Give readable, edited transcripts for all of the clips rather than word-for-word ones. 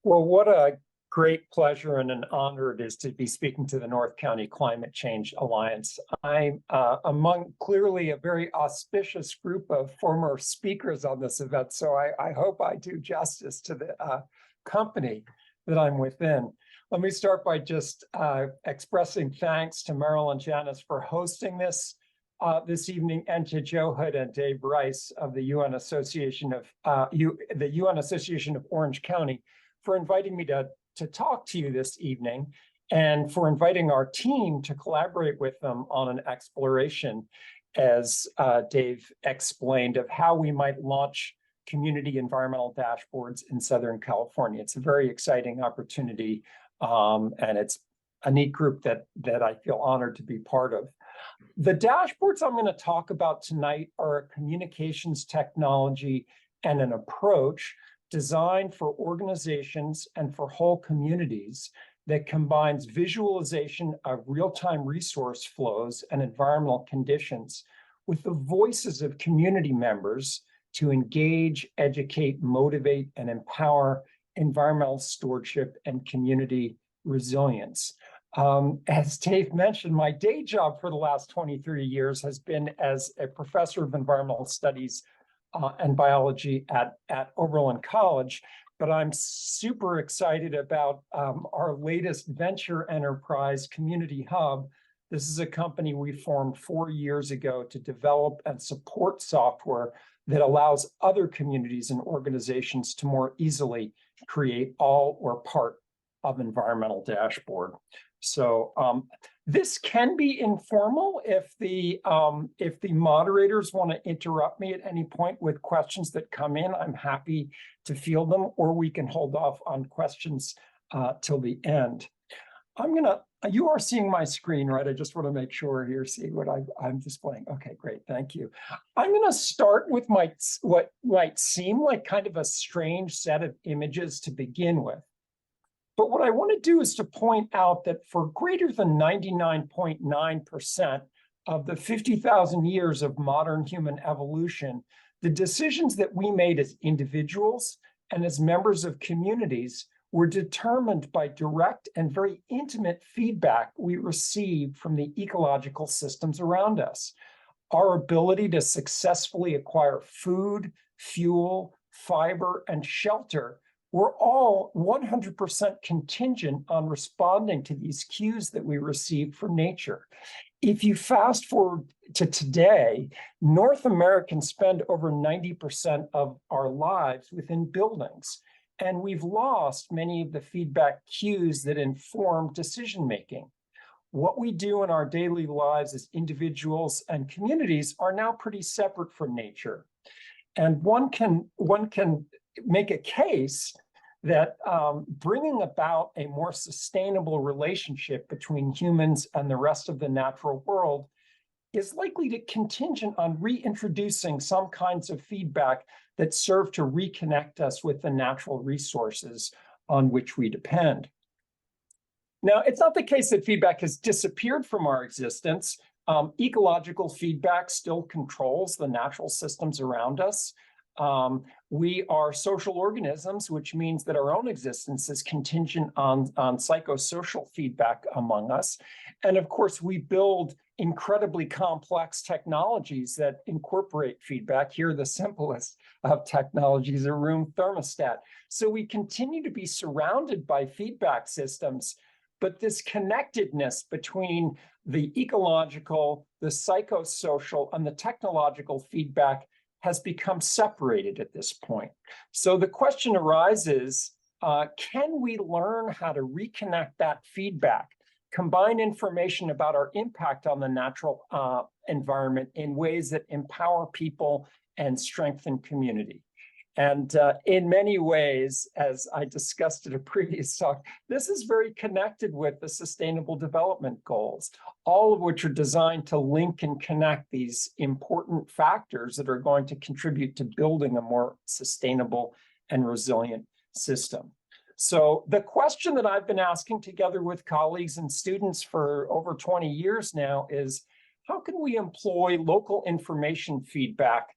Well, what a great pleasure and an honor it is to be speaking to the North County Climate Change Alliance. I'm among clearly a very auspicious group of former speakers on this event, so I hope I do justice to the company that I'm within. Let me start by just expressing thanks to Merrill and Janice for hosting this this evening, and to Joe Hood and Dave Rice of the UN Association of Orange County for inviting me to talk to you this evening, and for inviting our team to collaborate with them on an exploration, as Dave explained, of how we might launch community environmental dashboards in Southern California. It's a very exciting opportunity, and it's a neat group that I feel honored to be part of. The dashboards I'm going to talk about tonight are a communications technology and an approach designed for organizations and for whole communities that combines visualization of real-time resource flows and environmental conditions with the voices of community members to engage, educate, motivate, and empower environmental stewardship and community resilience. As Dave mentioned, my day job for the last 23 years has been as a professor of environmental studies and biology at Oberlin College, but I'm super excited about our latest venture enterprise, Community Hub. This is a company we formed 4 years ago to develop and support software that allows other communities and organizations to more easily create all or part of environmental dashboard. So this can be informal if the moderators want to interrupt me at any point with questions that come in. I'm happy to field them, or we can hold off on questions till the end. You are seeing my screen, right? I just want to make sure you're seeing what I'm displaying. Okay, great, thank you. I'm going to start with what might seem like kind of a strange set of images to begin with. But what I want to do is to point out that for greater than 99.9% of the 50,000 years of modern human evolution, the decisions that we made as individuals and as members of communities were determined by direct and very intimate feedback we received from the ecological systems around us. Our ability to successfully acquire food, fuel, fiber, and shelter were all 100% contingent on responding to these cues that we received from nature. If you fast forward to today, North Americans spend over 90% of our lives within buildings, and we've lost many of the feedback cues that inform decision-making. What we do in our daily lives as individuals and communities are now pretty separate from nature. And one can make a case that bringing about a more sustainable relationship between humans and the rest of the natural world is likely to contingent on reintroducing some kinds of feedback that serve to reconnect us with the natural resources on which we depend. Now, it's not the case that feedback has disappeared from our existence. Ecological feedback still controls the natural systems around us. We are social organisms, which means that our own existence is contingent on psychosocial feedback among us. And of course, we build incredibly complex technologies that incorporate feedback. Here, the simplest of technologies, a room thermostat. So we continue to be surrounded by feedback systems, but this connectedness between the ecological, the psychosocial, and the technological feedback has become separated at this point. So the question arises, can we learn how to reconnect that feedback, combine information about our impact on the natural environment in ways that empower people and strengthen community? And in many ways, as I discussed in a previous talk, this is very connected with the Sustainable Development Goals, all of which are designed to link and connect these important factors that are going to contribute to building a more sustainable and resilient system. So the question that I've been asking together with colleagues and students for over 20 years now is, how can we employ local information feedback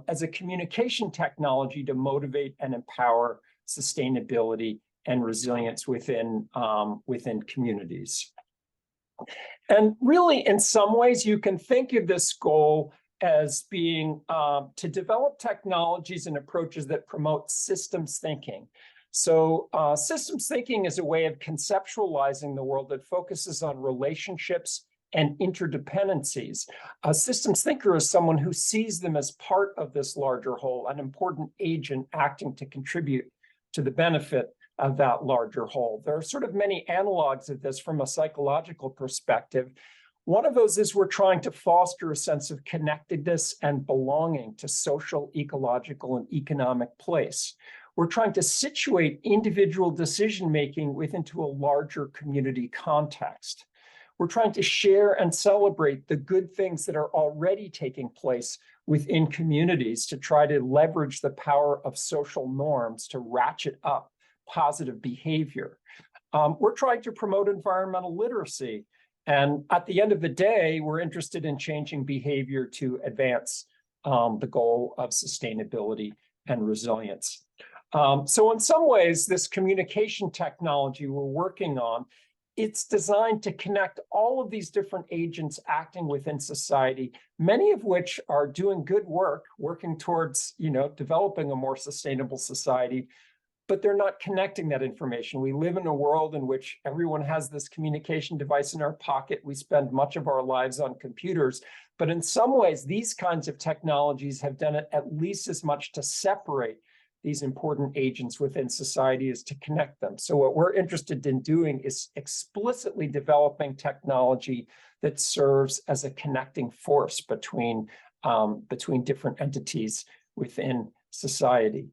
as a communication technology to motivate and empower sustainability and resilience within communities. And really, in some ways, you can think of this goal as being to develop technologies and approaches that promote systems thinking. So systems thinking is a way of conceptualizing the world that focuses on relationships and interdependencies. A systems thinker is someone who sees them as part of this larger whole, an important agent acting to contribute to the benefit of that larger whole. There are sort of many analogs of this from a psychological perspective. One of those is we're trying to foster a sense of connectedness and belonging to social, ecological, and economic place. We're trying to situate individual decision-making within a larger community context. We're trying to share and celebrate the good things that are already taking place within communities to try to leverage the power of social norms to ratchet up positive behavior. We're trying to promote environmental literacy. And at the end of the day, we're interested in changing behavior to advance the goal of sustainability and resilience. So in some ways, this communication technology we're working on, it's designed to connect all of these different agents acting within society, many of which are doing good work, working towards, developing a more sustainable society, but they're not connecting that information. We live in a world in which everyone has this communication device in our pocket. We spend much of our lives on computers, but in some ways, these kinds of technologies have done it at least as much to separate these important agents within society as to connect them. So what we're interested in doing is explicitly developing technology that serves as a connecting force between different entities within society.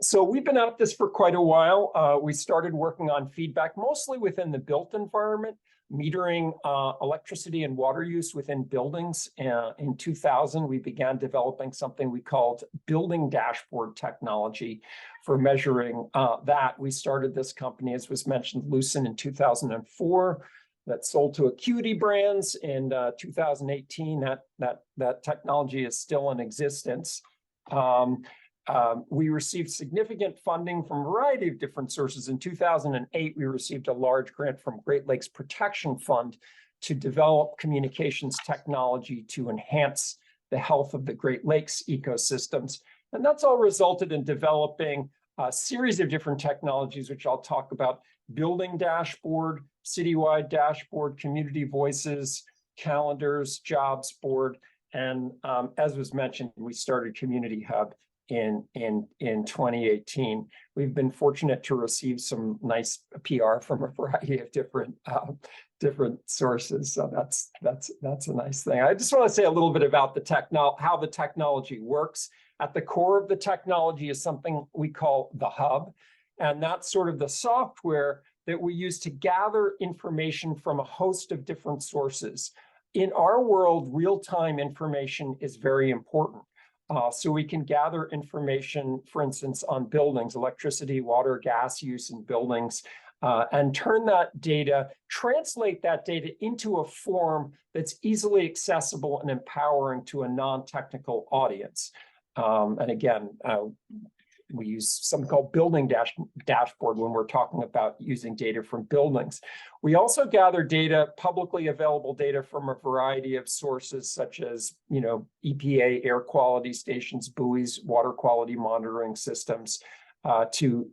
So we've been at this for quite a while. We started working on feedback, mostly within the built environment, metering electricity and water use within buildings. In 2000, we began developing something we called building dashboard technology for measuring that. We started this company, as was mentioned, Lucent, in 2004. That sold to Acuity Brands in 2018. That technology is still in existence. We received significant funding from a variety of different sources. In 2008, we received a large grant from Great Lakes Protection Fund to develop communications technology to enhance the health of the Great Lakes ecosystems. And that's all resulted in developing a series of different technologies, which I'll talk about: building dashboard, citywide dashboard, community voices, calendars, jobs board. And as was mentioned, we started Community Hub in 2018. We've been fortunate to receive some nice PR from a variety of different sources. So that's a nice thing. I just want to say a little bit about how the technology works. At the core of the technology is something we call the hub, and that's sort of the software that we use to gather information from a host of different sources. In our world, real-time information is very important. So we can gather information, for instance, on buildings, electricity, water, gas use in buildings, and turn that data, translate that data into a form that's easily accessible and empowering to a non-technical audience. And again, we use something called building dashboard when we're talking about using data from buildings. We also gather data, publicly available data, from a variety of sources, such as EPA air quality stations, buoys, water quality monitoring systems, to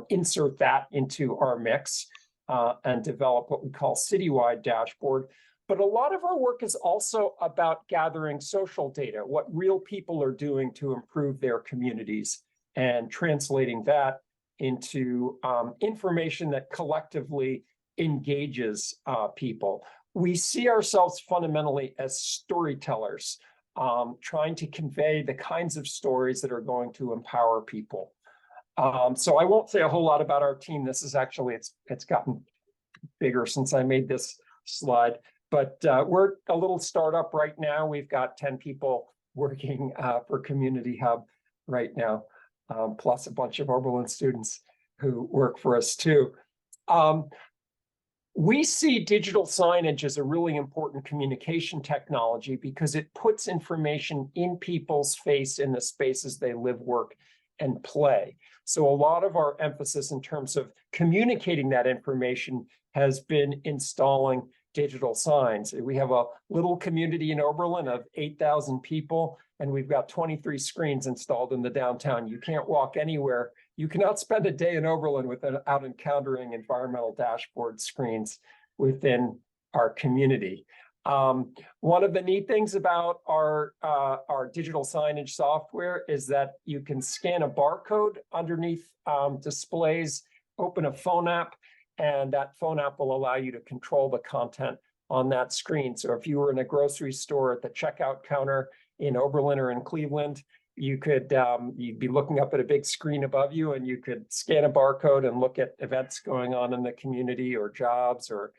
insert that into our mix and develop what we call Citywide Dashboard. But a lot of our work is also about gathering social data, what real people are doing to improve their communities, and translating that into information that collectively engages people. We see ourselves fundamentally as storytellers, trying to convey the kinds of stories that are going to empower people. So I won't say a whole lot about our team. This is actually, it's gotten bigger since I made this slide, but we're a little startup right now. We've got 10 people working for Community Hub right now. Plus a bunch of Oberlin students who work for us too. We see digital signage as a really important communication technology because it puts information in people's face in the spaces they live, work, and play. So a lot of our emphasis in terms of communicating that information has been installing digital signs. We have a little community in Oberlin of 8,000 people, and we've got 23 screens installed in the downtown. You can't walk anywhere. You cannot spend a day in Oberlin without encountering environmental dashboard screens within our community. One of the neat things about our digital signage software is that you can scan a barcode underneath displays, open a phone app, and that phone app will allow you to control the content on that screen. So if you were in a grocery store at the checkout counter in Oberlin or in Cleveland, you could you'd be looking up at a big screen above you, and you could scan a barcode and look at events going on in the community or jobs or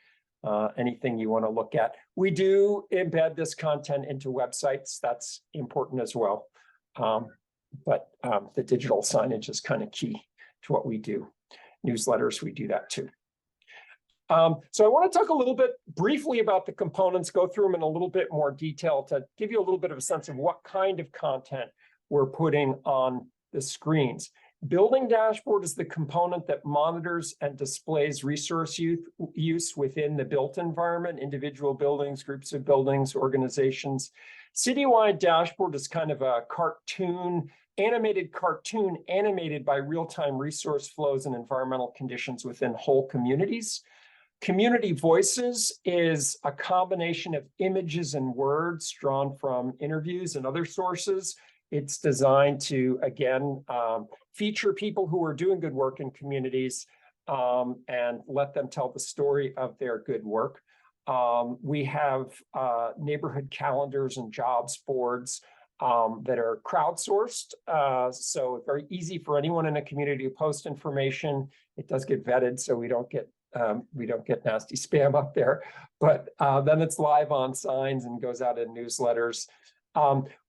anything you want to look at. We do embed this content into websites. That's important as well. But the digital signage is kind of key to what we do. Newsletters, we do that too. So I want to talk a little bit briefly about the components, go through them in a little bit more detail to give you a little bit of a sense of what kind of content we're putting on the screens. Building dashboard is the component that monitors and displays resource use within the built environment, individual buildings, groups of buildings, organizations. Citywide dashboard is kind of a animated cartoon animated by real-time resource flows and environmental conditions within whole communities. Community voices is a combination of images and words drawn from interviews and other sources. It's designed to, again, feature people who are doing good work in communities and let them tell the story of their good work. We have neighborhood calendars and jobs boards that are crowdsourced. So very easy for anyone in a community to post information. It does get vetted, so we don't get nasty spam up there, but then it's live on signs and goes out in newsletters.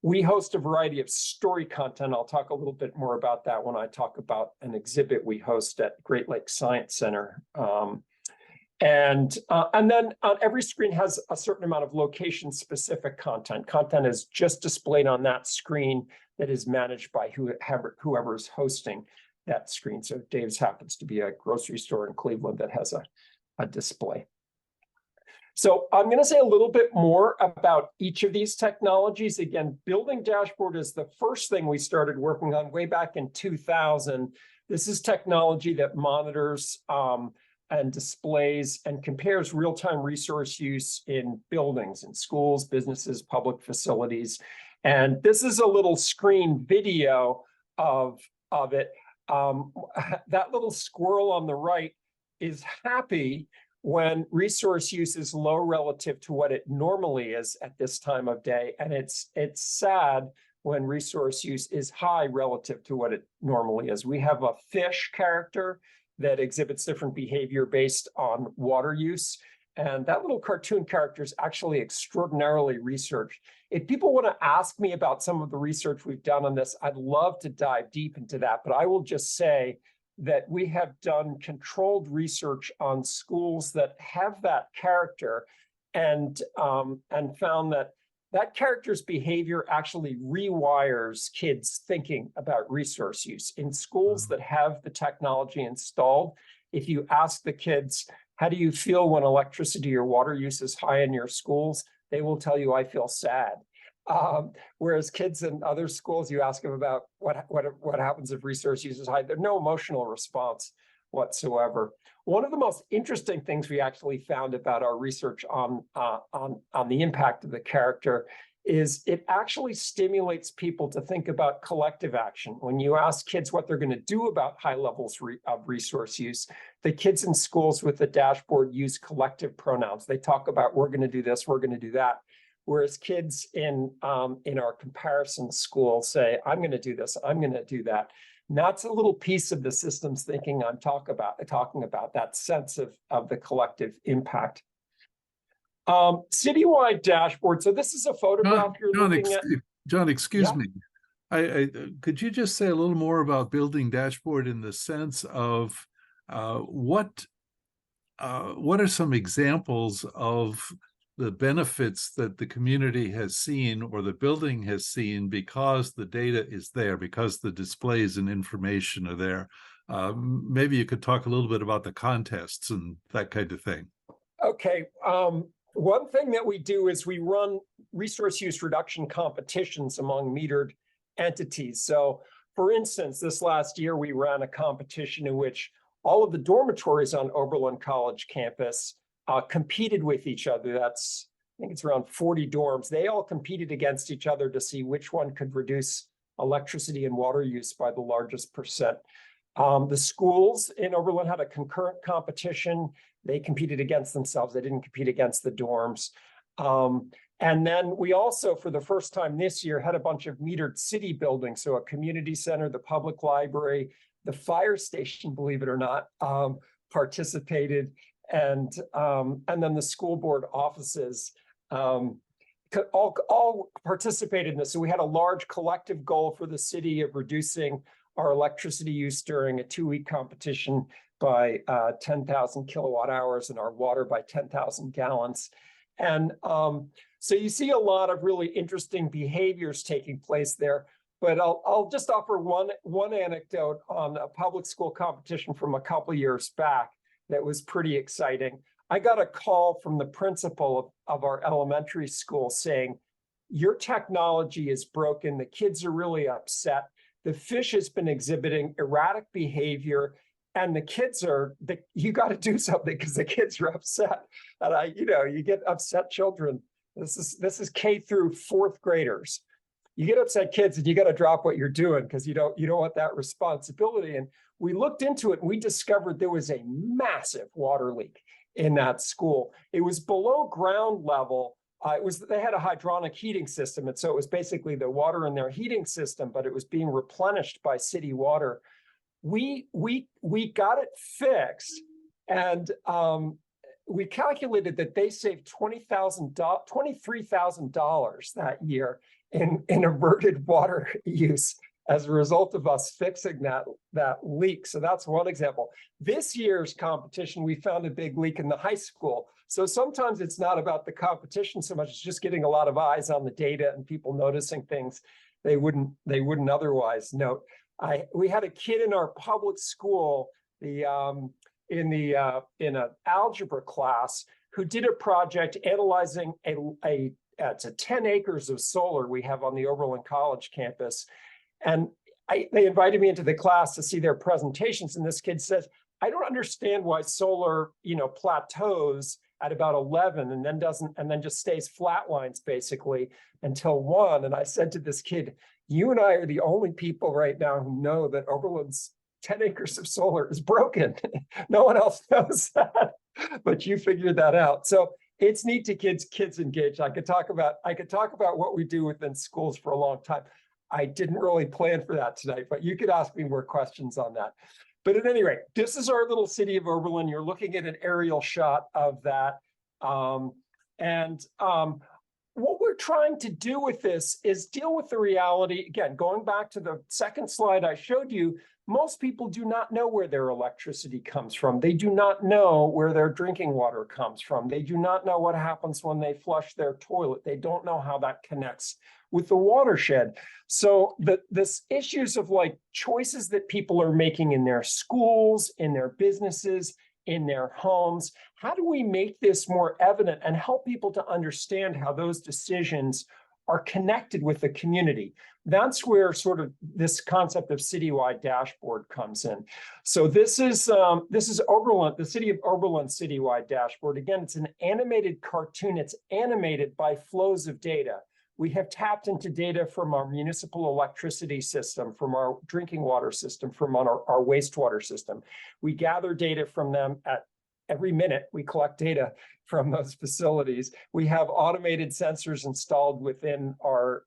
We host a variety of story content. I'll talk a little bit more about that when I talk about an exhibit we host at Great Lakes Science Center. And then every screen has a certain amount of location-specific content. Content is just displayed on that screen that is managed by whoever is hosting that screen. So Dave's happens to be a grocery store in Cleveland that has a display. So I'm going to say a little bit more about each of these technologies. Again, Building Dashboard is the first thing we started working on way back in 2000. This is technology that monitors and displays and compares real-time resource use in buildings, in schools, businesses, public facilities. And this is a little screen video of it. That little squirrel on the right is happy when resource use is low relative to what it normally is at this time of day. And it's sad when resource use is high relative to what it normally is. We have a fish character that exhibits different behavior based on water use. And that little cartoon character is actually extraordinarily researched. If people want to ask me about some of the research we've done on this, I'd love to dive deep into that. But I will just say that we have done controlled research on schools that have that character and found that that character's behavior actually rewires kids' thinking about resource use. In schools that have the technology installed, if you ask the kids, how do you feel when electricity or water use is high in your schools? They will tell you, I feel sad. Whereas kids in other schools, you ask them about what happens if resource use is high. There's no emotional response whatsoever. One of the most interesting things we actually found about our research on the impact of the character is it actually stimulates people to think about collective action. When you ask kids what they're going to do about high levels of resource use, the kids in schools with the dashboard use collective pronouns. They talk about, we're going to do this, we're going to do that. Whereas kids in our comparison school say, I'm going to do this, I'm going to do that. And that's a little piece of the systems thinking I'm talking about, that sense of the collective impact. Citywide dashboard. So this is a photograph you're looking at. John, excuse me. Could you just say a little more about Building Dashboard in the sense of what are some examples of the benefits that the community has seen or the building has seen because the data is there, because the displays and information are there. Maybe you could talk a little bit about the contests and that kind of thing. Okay. One thing that we do is we run resource use reduction competitions among metered entities. So, for instance, this last year, we ran a competition in which all of the dormitories on Oberlin College campus competed with each other. I think it's around 40 dorms. They all competed against each other to see which one could reduce electricity and water use by the largest percent. The schools in Oberlin had a concurrent competition. They competed against themselves. They didn't compete against the dorms. And then we also, for the first time this year, had a bunch of metered city buildings. So a community center, the public library, the fire station, believe it or not, participated. And then the school board offices all participated in this. So we had a large collective goal for the city of reducing our electricity use during a 2-week competition by 10,000 kilowatt hours and our water by 10,000 gallons. And so you see a lot of really interesting behaviors taking place there. But I'll just offer one anecdote on a public school competition from a couple of years back that was pretty exciting. I got a call from the principal of our elementary school saying, "Your technology is broken. The kids are really upset. The fish has been exhibiting erratic behavior, and the kids you got to do something because the kids are upset." And you get upset children. This is K through 4th graders. You get upset kids, and you got to drop what you're doing because you don't want that responsibility. And we looked into it, and we discovered there was a massive water leak in that school. It was below ground level. They had a hydronic heating system, and so it was basically the water in their heating system, but it was being replenished by city water. We got it fixed, and we calculated that they saved $23,000 that year in averted water use as a result of us fixing that leak. So that's one example. This year's competition, we found a big leak in the high school. So sometimes it's not about the competition so much, it's just getting a lot of eyes on the data and people noticing things they wouldn't otherwise note. We had a kid in our public school, in an algebra class, who did a project analyzing it's 10 acres of solar we have on the Oberlin College campus. And they invited me into the class to see their presentations. And this kid says, "I don't understand why solar, plateaus at about 11 and then just stays flatlines basically until 1. And I said to this kid, "You and I are the only people right now who know that Oberlin's 10 acres of solar is broken." No one else knows that, but you figured that out. So it's neat to kids engaged. I could talk about what we do within schools for a long time. I didn't really plan for that tonight, but you could ask me more questions on that. But at any rate, this is our little city of Oberlin. You're looking at an aerial shot of that. What we're trying to do with this is deal with the reality. Again, going back to the second slide I showed you, most people do not know where their electricity comes from. They do not know where their drinking water comes from. They do not know what happens when they flush their toilet. They don't know how that connects with the watershed. So this issues of choices that people are making in their schools, in their businesses, in their homes, how do we make this more evident and help people to understand how those decisions are connected with the community? That's where sort of this concept of Citywide Dashboard comes in. So this is Oberlin, the City of Oberlin Citywide Dashboard. Again, it's an animated cartoon. It's animated by flows of data. We have tapped into data from our municipal electricity system, from our drinking water system, from our wastewater system. We gather data from them at every minute. We collect data from those facilities. We have automated sensors installed within our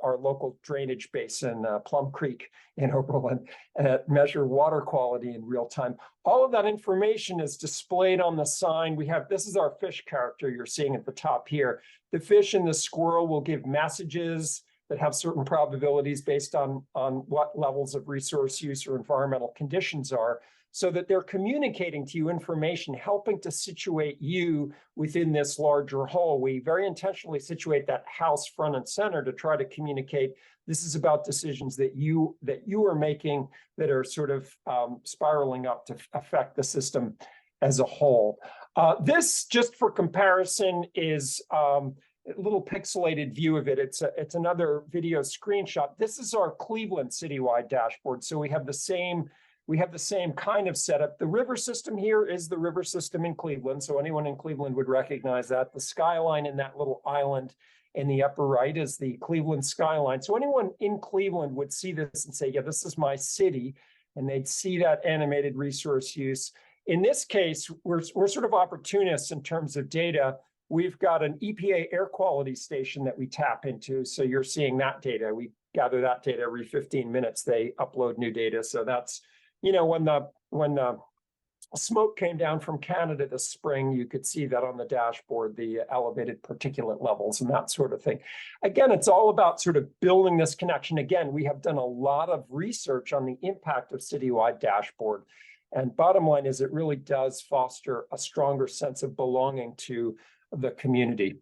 local drainage basin, Plum Creek in Oberlin, that measure water quality in real time. All of that information is displayed on the sign. This is our fish character you're seeing at the top here. The fish and the squirrel will give messages that have certain probabilities based on what levels of resource use or environmental conditions are, so that they're communicating to you information, helping to situate you within this larger whole. We very intentionally situate that house front and center to try to communicate this is about decisions that you are making that are sort of spiraling up to affect the system as a whole. This, just for comparison, is a little pixelated view of it. It's another video screenshot. This is our Cleveland citywide dashboard. So we have the same kind of setup. The river system here is the river system in Cleveland. So anyone in Cleveland would recognize that. The skyline in that little island in the upper right is the Cleveland skyline. So anyone in Cleveland would see this and say, yeah, this is my city. And they'd see that animated resource use. In this case, we're sort of opportunists in terms of data. We've got an EPA air quality station that we tap into. So you're seeing that data. We gather that data every 15 minutes. They upload new data. So that's, you know, when the smoke came down from Canada this spring, you could see that on the dashboard, the elevated particulate levels and that sort of thing. Again, it's all about sort of building this connection. Again, we have done a lot of research on the impact of Citywide Dashboard. And bottom line is it really does foster a stronger sense of belonging to the community.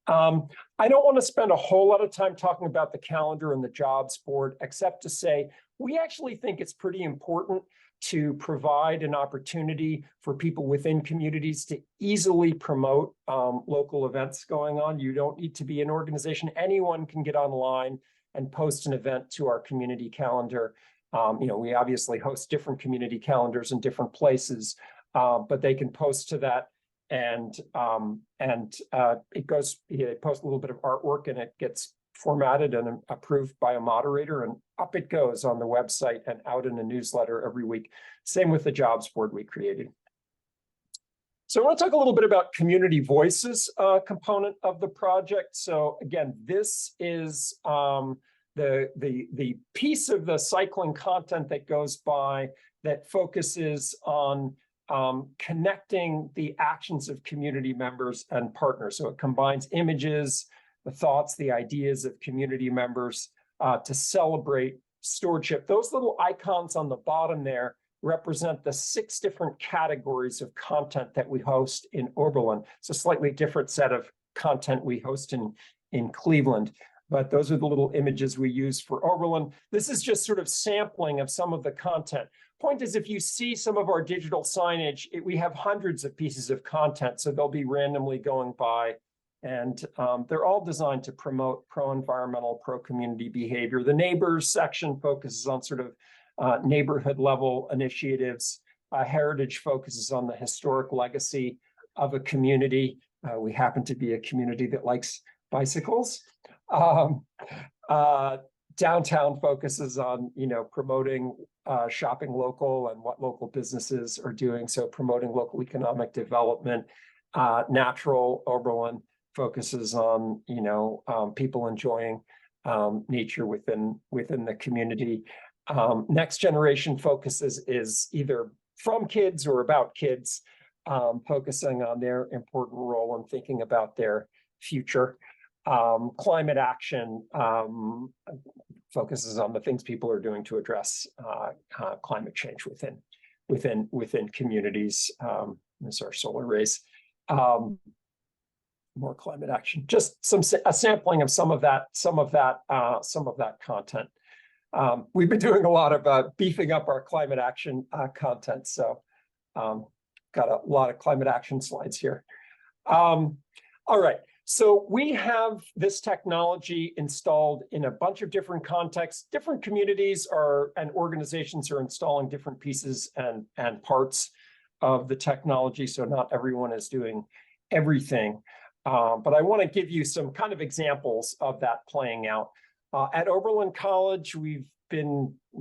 I don't want to spend a whole lot of time talking about the calendar and the jobs board, except to say we actually think it's pretty important to provide an opportunity for people within communities to easily promote local events going on. You don't need to be an organization. Anyone can get online and post an event to our community calendar. You know, we obviously host different community calendars in different places, but they can post to that. And it goes, they post a little bit of artwork and it gets formatted and approved by a moderator, and up it goes on the website and out in a newsletter every week. Same with the jobs board we created. So I want to talk a little bit about community voices component of the project. So again, this is the piece of the cycling content that goes by that focuses on connecting the actions of community members and partners. So it combines images, the thoughts, the ideas of community members to celebrate stewardship. Those little icons on the bottom there represent the 6 different categories of content that we host in Oberlin. It's a slightly different set of content we host in Cleveland, but those are the little images we use for Oberlin. This is just sort of sampling of some of the content. Point is, if you see some of our digital signage, we have hundreds of pieces of content, so they'll be randomly going by. And they're all designed to promote pro-environmental, pro-community behavior. The neighbors section focuses on sort of neighborhood level initiatives. Heritage focuses on the historic legacy of a community. We happen to be a community that likes bicycles. Downtown focuses on, you know, promoting shopping local and what local businesses are doing. So promoting local economic development. Natural Oberlin focuses on, you know, people enjoying nature within the community. Next generation focuses is either from kids or about kids, focusing on their important role in thinking about their future. Climate action focuses on the things people are doing to address climate change within communities. This is our solar rays. More climate action. Just a sampling of some of that content. We've been doing a lot of beefing up our climate action content, so got a lot of climate action slides here. All right, so we have this technology installed in a bunch of different contexts. Different communities and organizations are installing different pieces and parts of the technology, so not everyone is doing everything. But I want to give you some kind of examples of that playing out. At Oberlin College, we've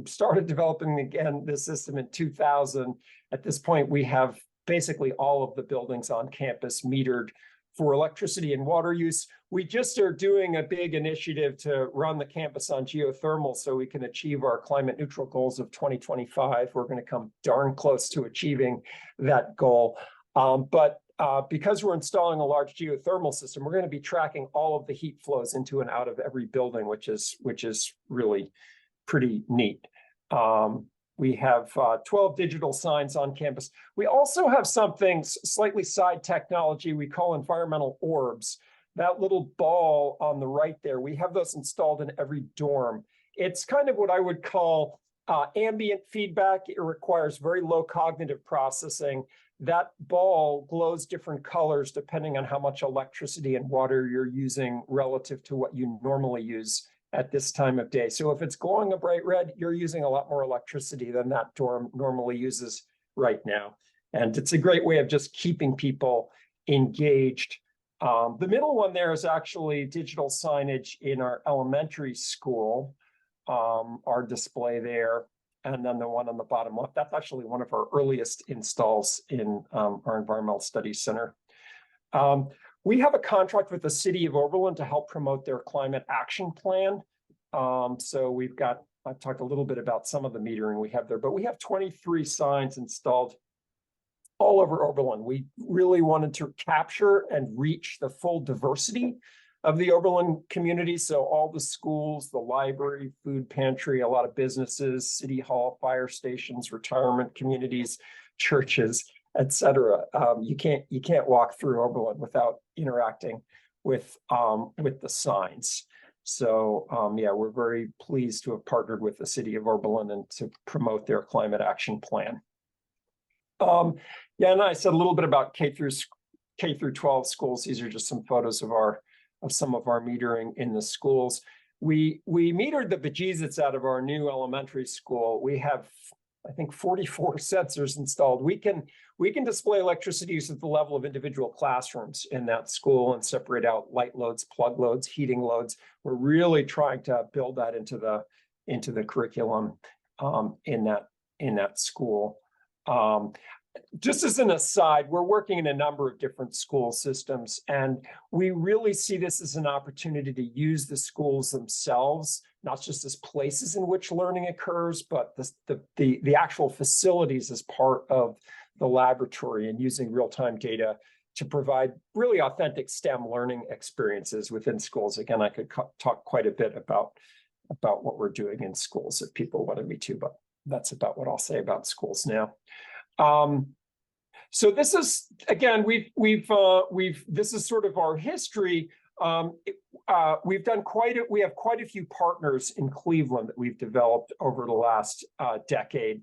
started developing again this system in 2000. At this point, we have basically all of the buildings on campus metered for electricity and water use. We just are doing a big initiative to run the campus on geothermal so we can achieve our climate neutral goals of 2025. We're going to come darn close to achieving that goal. But because we're installing a large geothermal system, we're going to be tracking all of the heat flows into and out of every building, which is really pretty neat. We have 12 digital signs on campus. We also have something slightly side technology we call environmental orbs. That little ball on the right there, we have those installed in every dorm. It's kind of what I would call ambient feedback. It requires very low cognitive processing. That ball glows different colors depending on how much electricity and water you're using relative to what you normally use at this time of day. So if it's glowing a bright red, you're using a lot more electricity than that dorm normally uses right now. And it's a great way of just keeping people engaged. The middle one there is actually digital signage in our elementary school, our display there. And then the one on the bottom left, that's actually one of our earliest installs in our Environmental Studies Center. We have a contract with the City of Oberlin to help promote their climate action plan. So we've got, I've talked a little bit about some of the metering we have there, but we have 23 signs installed all over Oberlin. We really wanted to capture and reach the full diversity of the Oberlin community. So all the schools, the library, food pantry, a lot of businesses, city hall, fire stations, retirement communities, churches, etc. You can't walk through Oberlin without interacting with the signs. So yeah, we're very pleased to have partnered with the City of Oberlin and to promote their climate action plan. Yeah, and I said a little bit about K through 12 schools. These are just some photos of some of our metering in the schools. We metered the bejesus out of our new elementary school. We have, I think, 44 sensors installed. We can display electricity use at the level of individual classrooms in that school and separate out light loads, plug loads, heating loads. We're really trying to build that into the curriculum in that school. Just as an aside, we're working in a number of different school systems, and we really see this as an opportunity to use the schools themselves, not just as places in which learning occurs, but the actual facilities as part of the laboratory, and using real-time data to provide really authentic STEM learning experiences within schools. Again, I could talk quite a bit about what we're doing in schools if people wanted me to, but that's about what I'll say about schools now. So this is, again, this is sort of our history. We have quite a few partners in Cleveland that we've developed over the last decade.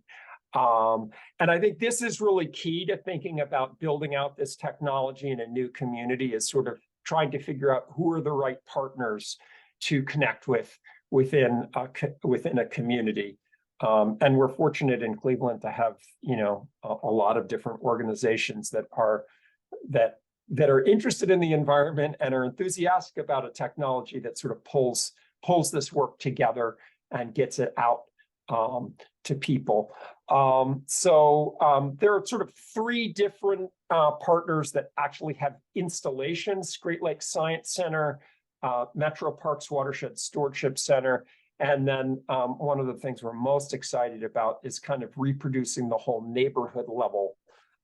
And I think this is really key to thinking about building out this technology in a new community, is sort of trying to figure out who are the right partners to connect with within a community. And we're fortunate in Cleveland to have, a lot of different organizations that are interested in the environment and are enthusiastic about a technology that sort of pulls this work together and gets it out to people. So there are sort of three different partners that actually have installations: Great Lakes Science Center, Metro Parks Watershed Stewardship Center. And then one of the things we're most excited about is kind of reproducing the whole neighborhood level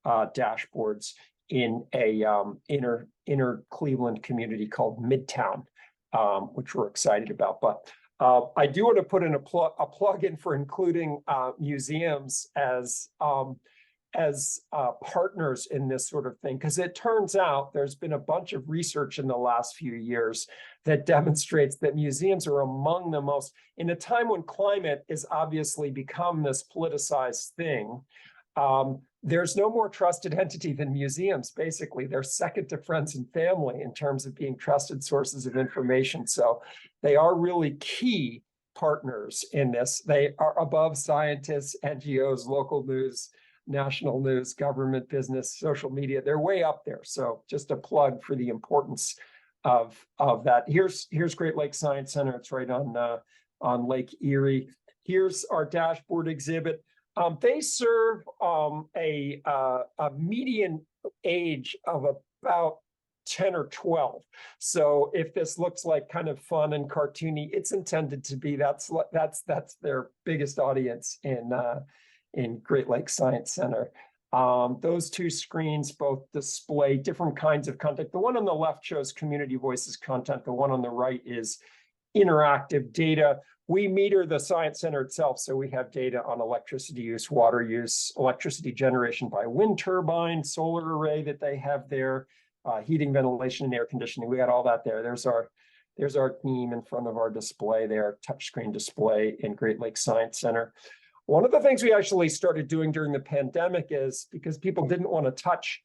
dashboards in a inner Cleveland community called Midtown, which we're excited about. But I do want to put in a plug in for including museums as partners in this sort of thing, because it turns out there's been a bunch of research in the last few years that demonstrates that museums are among the most, in a time when climate is obviously become this politicized thing, there's no more trusted entity than museums. Basically, they're second to friends and family in terms of being trusted sources of information. So they are really key partners in this. They are above scientists, NGOs, local news, national news, government, business, social media. They're way up there. So just a plug for the importance of that. Here's Great Lakes Science Center. It's right on Lake Erie. Here's our dashboard exhibit. They serve a median age of about 10 or 12. So if this looks like kind of fun and cartoony, it's intended to be. That's their biggest audience in Great Lakes Science Center. Those two screens both display different kinds of content. The one on the left shows community voices content. The one on the right is interactive data. We meter the Science Center itself, so we have data on electricity use, water use, electricity generation by wind turbine, solar array that they have there, heating, ventilation, and air conditioning. We got all that there. There's our theme in front of our display there, touchscreen display in Great Lakes Science Center. One of the things we actually started doing during the pandemic is, because people didn't want to touch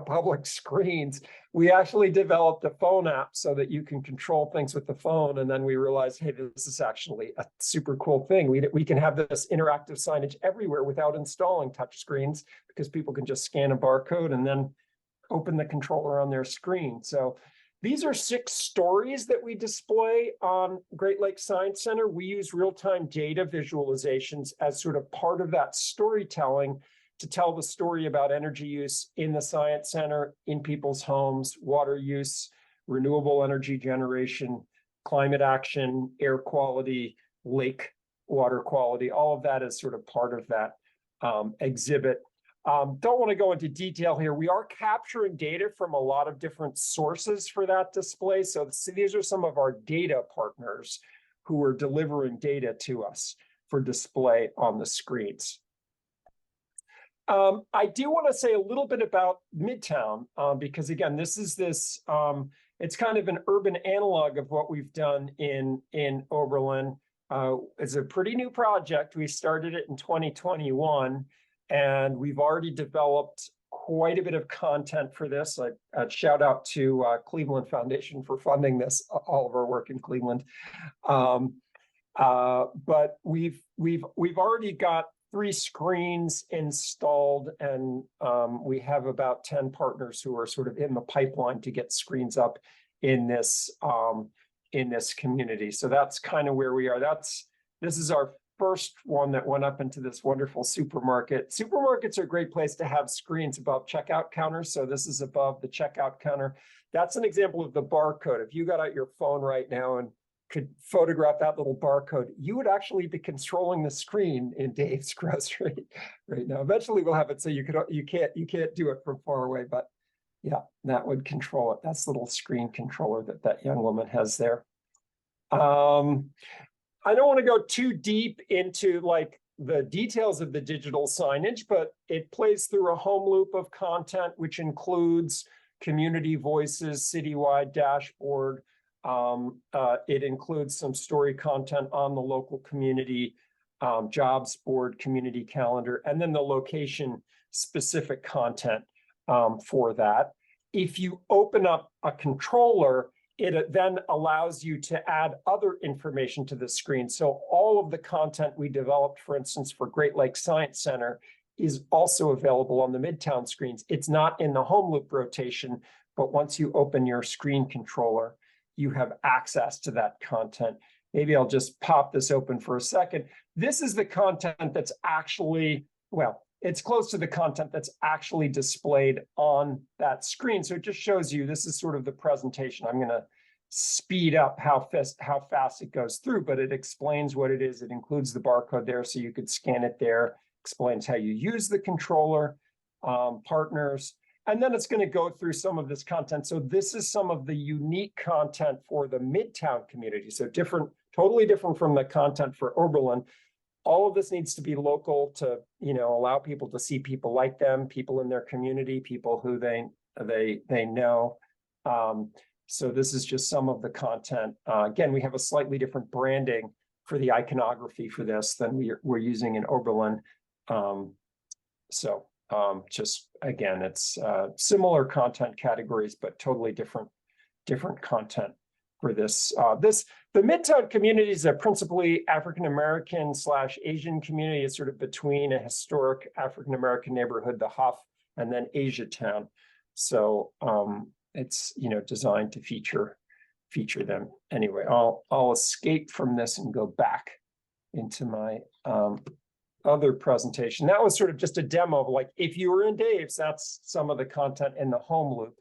public screens, we actually developed a phone app so that you can control things with the phone. And then we realized, hey, this is actually a super cool thing. We can have this interactive signage everywhere without installing touch screens, because people can just scan a barcode and then open the controller on their screen. So these are 6 stories that we display on Great Lakes Science Center. We use real-time data visualizations as sort of part of that storytelling to tell the story about energy use in the Science Center, in people's homes, water use, renewable energy generation, climate action, air quality, lake water quality. All of that is sort of part of that exhibit. Don't want to go into detail here. We are capturing data from a lot of different sources for that display. So these are some of our data partners who are delivering data to us for display on the screens. I do want to say a little bit about Midtown, because again, it's kind of an urban analog of what we've done in Oberlin. It's a pretty new project. We started it in 2021. And we've already developed quite a bit of content for this. I shout out to Cleveland Foundation for funding this, all of our work in Cleveland. But we've already got 3 screens installed, and we have about 10 partners who are sort of in the pipeline to get screens up in this community. So that's kind of where we are. This is our first one that went up into this wonderful supermarket. Supermarkets are a great place to have screens above checkout counters. So this is above the checkout counter. That's an example of the barcode. If you got out your phone right now and could photograph that little barcode, you would actually be controlling the screen in Dave's Grocery right now. Eventually we'll have it so you can't do it from far away, but yeah, that would control it. That's the little screen controller that young woman has there. I don't want to go too deep into like the details of the digital signage, but it plays through a home loop of content, which includes community voices, citywide dashboard. It includes some story content on the local community, jobs board, community calendar, and then the location specific content for that. If you open up a controller, it then allows you to add other information to the screen. So all of the content we developed, for instance, for Great Lakes Science Center is also available on the Midtown screens. It's not in the home loop rotation, but once you open your screen controller, you have access to that content. Maybe I'll just pop this open for a second. This is the content that's actually, well, it's close to the content that's actually displayed on that screen. So it just shows you, this is sort of the presentation. I'm gonna speed up how fast it goes through, but it explains what it is. It includes the barcode there, so you could scan it there, explains how you use the controller, partners, and then it's gonna go through some of this content. So this is some of the unique content for the Midtown community. So totally different from the content for Oberlin. All of this needs to be local to, allow people to see people like them, people in their community, people who they know. So this is just some of the content. Again, we have a slightly different branding for the iconography for this than we're using in Oberlin. Just again, it's similar content categories, but totally different content for this. The Midtown community is a principally African-American / Asian community. It's sort of between a historic African-American neighborhood, the Huff, and then Asiatown. So it's designed to feature them. Anyway, I'll escape from this and go back into my other presentation. That was sort of just a demo of like, if you were in Dave's, that's some of the content in the home loop.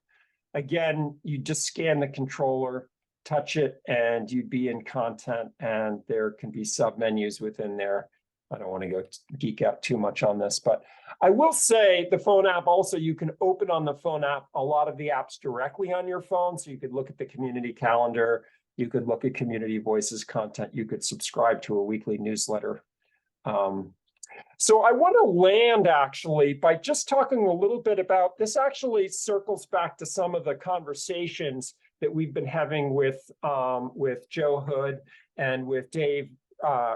Again, you just scan the controller, touch it, and you'd be in content, and there can be sub menus within there I don't want to go geek out too much on this, but I will say the phone app also, you can open on the phone app a lot of the apps directly on your phone. So you could look at the community calendar, you could look at Community Voices content, you could subscribe to a weekly newsletter. So I want to land actually by just talking a little bit about this. Actually circles back to some of the conversations that we've been having with Joe Hood and with Dave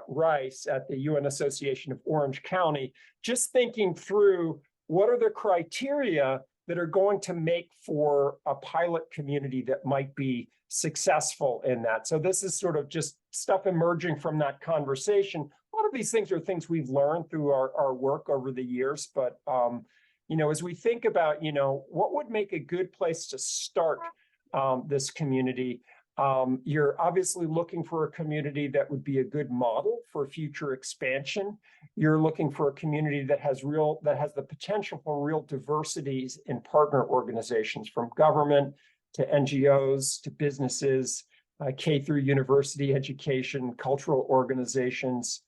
Rice at the UN Association of Orange County, just thinking through what are the criteria that are going to make for a pilot community that might be successful in that. So this is sort of just stuff emerging from that conversation. A lot of these things are things we've learned through our work over the years, but as we think about, what would make a good place to start this community, you're obviously looking for a community that would be a good model for future expansion. You're looking for a community that has the potential for real diversities in partner organizations, from government to NGOs to businesses, K through university education, cultural organizations.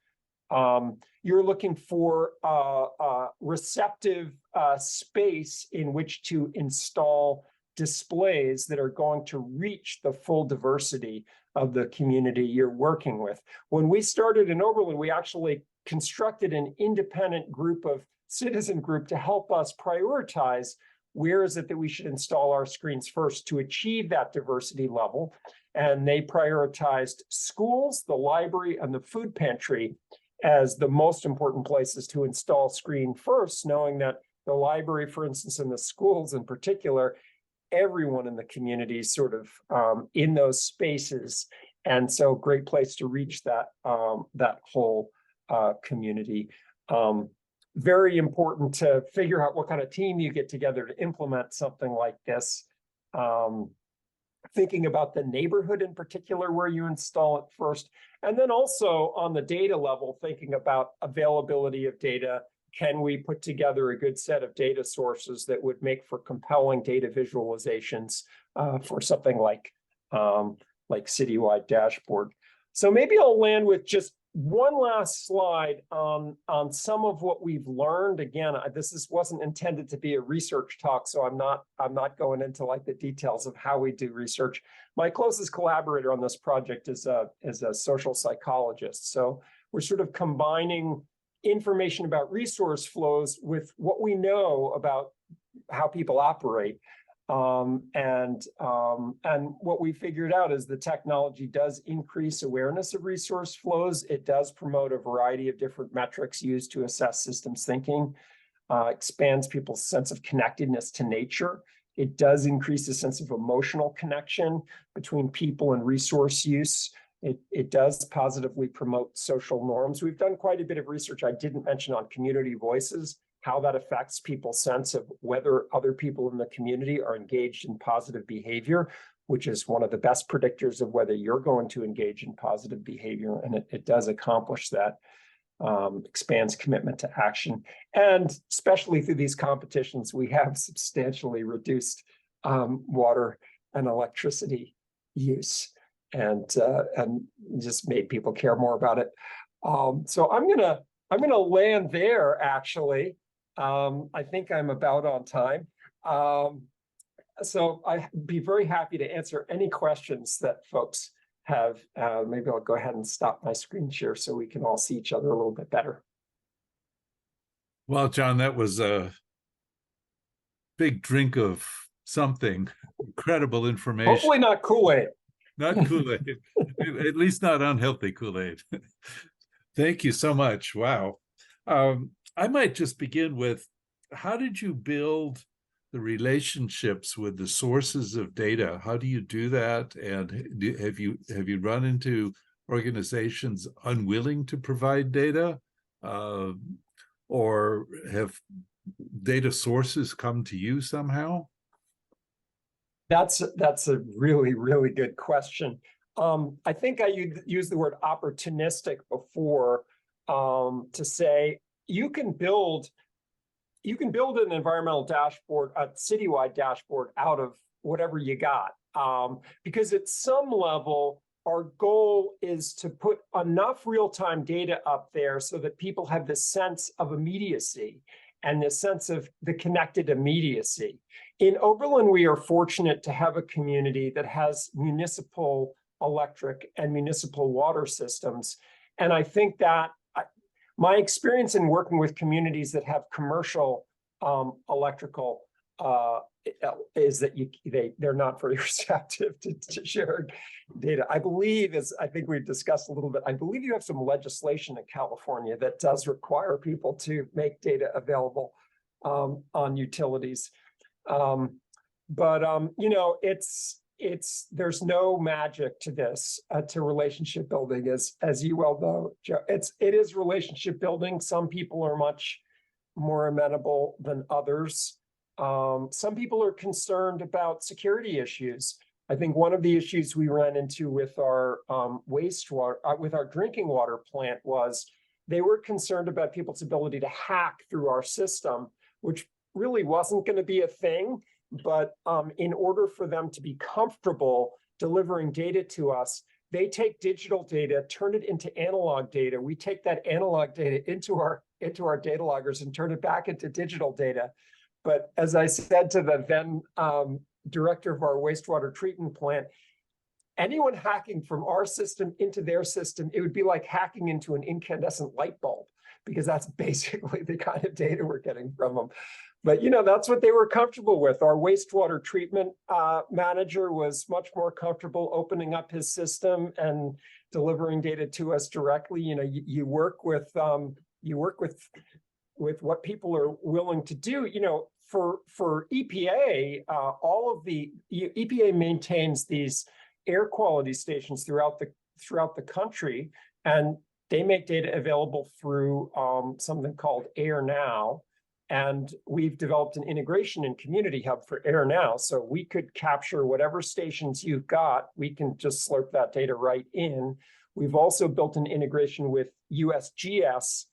You're looking for a receptive space in which to install displays that are going to reach the full diversity of the community you're working with. When we started in Oberlin, we actually constructed an independent group of citizen group to help us prioritize where is it that we should install our screens first to achieve that diversity level. And they prioritized schools, the library, and the food pantry as the most important places to install screen first, knowing that the library, for instance, and the schools in particular, everyone in the community is sort of in those spaces. And so great place to reach that, that whole community. Very important to figure out what kind of team you get together to implement something like this. Thinking about the neighborhood in particular where you install it first. And then also on the data level, thinking about availability of data. Can we put together a good set of data sources that would make for compelling data visualizations for something like Citywide Dashboard? So maybe I'll land with just one last slide on some of what we've learned. Again, wasn't intended to be a research talk, so I'm not going into like the details of how we do research. My closest collaborator on this project is a social psychologist. So we're sort of combining information about resource flows with what we know about how people operate. And what we figured out is the technology does increase awareness of resource flows. It does promote a variety of different metrics used to assess systems thinking, expands people's sense of connectedness to nature. It does increase a sense of emotional connection between people and resource use. It does positively promote social norms. We've done quite a bit of research I didn't mention on community voices, how that affects people's sense of whether other people in the community are engaged in positive behavior, which is one of the best predictors of whether you're going to engage in positive behavior. And it does accomplish that, expands commitment to action. And especially through these competitions, we have substantially reduced water and electricity use, and just made people care more about it. So I'm gonna land there actually. I think I'm about on time. So I'd be very happy to answer any questions that folks have. Maybe I'll go ahead and stop my screen share so we can all see each other a little bit better. Well, John, that was a big drink of something. Incredible information. Hopefully not Kool-Aid. Not Kool-Aid, at least not unhealthy Kool-Aid. Thank you so much. Wow. I might just begin with, how did you build the relationships with the sources of data? How do you do that? And have you run into organizations unwilling to provide data, or have data sources come to you somehow? That's a really, really good question. I think I used the word opportunistic before to say you can build an environmental dashboard, a citywide dashboard out of whatever you got. Because at some level, our goal is to put enough real-time data up there so that people have this sense of immediacy and this sense of the connected immediacy. In Oberlin, we are fortunate to have a community that has municipal electric and municipal water systems. And I think that my experience in working with communities that have commercial electrical is that they're not very receptive to sharing data. I believe, as I think we've discussed a little bit, I believe you have some legislation in California that does require people to make data available on utilities. You know, there's no magic to this, to relationship building, as you well know, Joe. It is relationship building. Some people are much more amenable than others. Some people are concerned about security issues. I think one of the issues we ran into with our wastewater, with our drinking water plant, was they were concerned about people's ability to hack through our system, which really wasn't going to be a thing. But in order for them to be comfortable delivering data to us, they take digital data, turn it into analog data. We take that analog data into our data loggers and turn it back into digital data. But as I said to the then director of our wastewater treatment plant, anyone hacking from our system into their system, it would be like hacking into an incandescent light bulb, because that's basically the kind of data we're getting from them. But, you know, that's what they were comfortable with. Our wastewater treatment manager was much more comfortable opening up his system and delivering data to us directly. You know, you work with what people are willing to do. You know, for EPA, EPA maintains these air quality stations throughout the country, and they make data available through something called Air Now. And we've developed an integration in Community Hub for Air Now. So we could capture whatever stations you've got. We can just slurp that data right in. We've also built an integration with USGS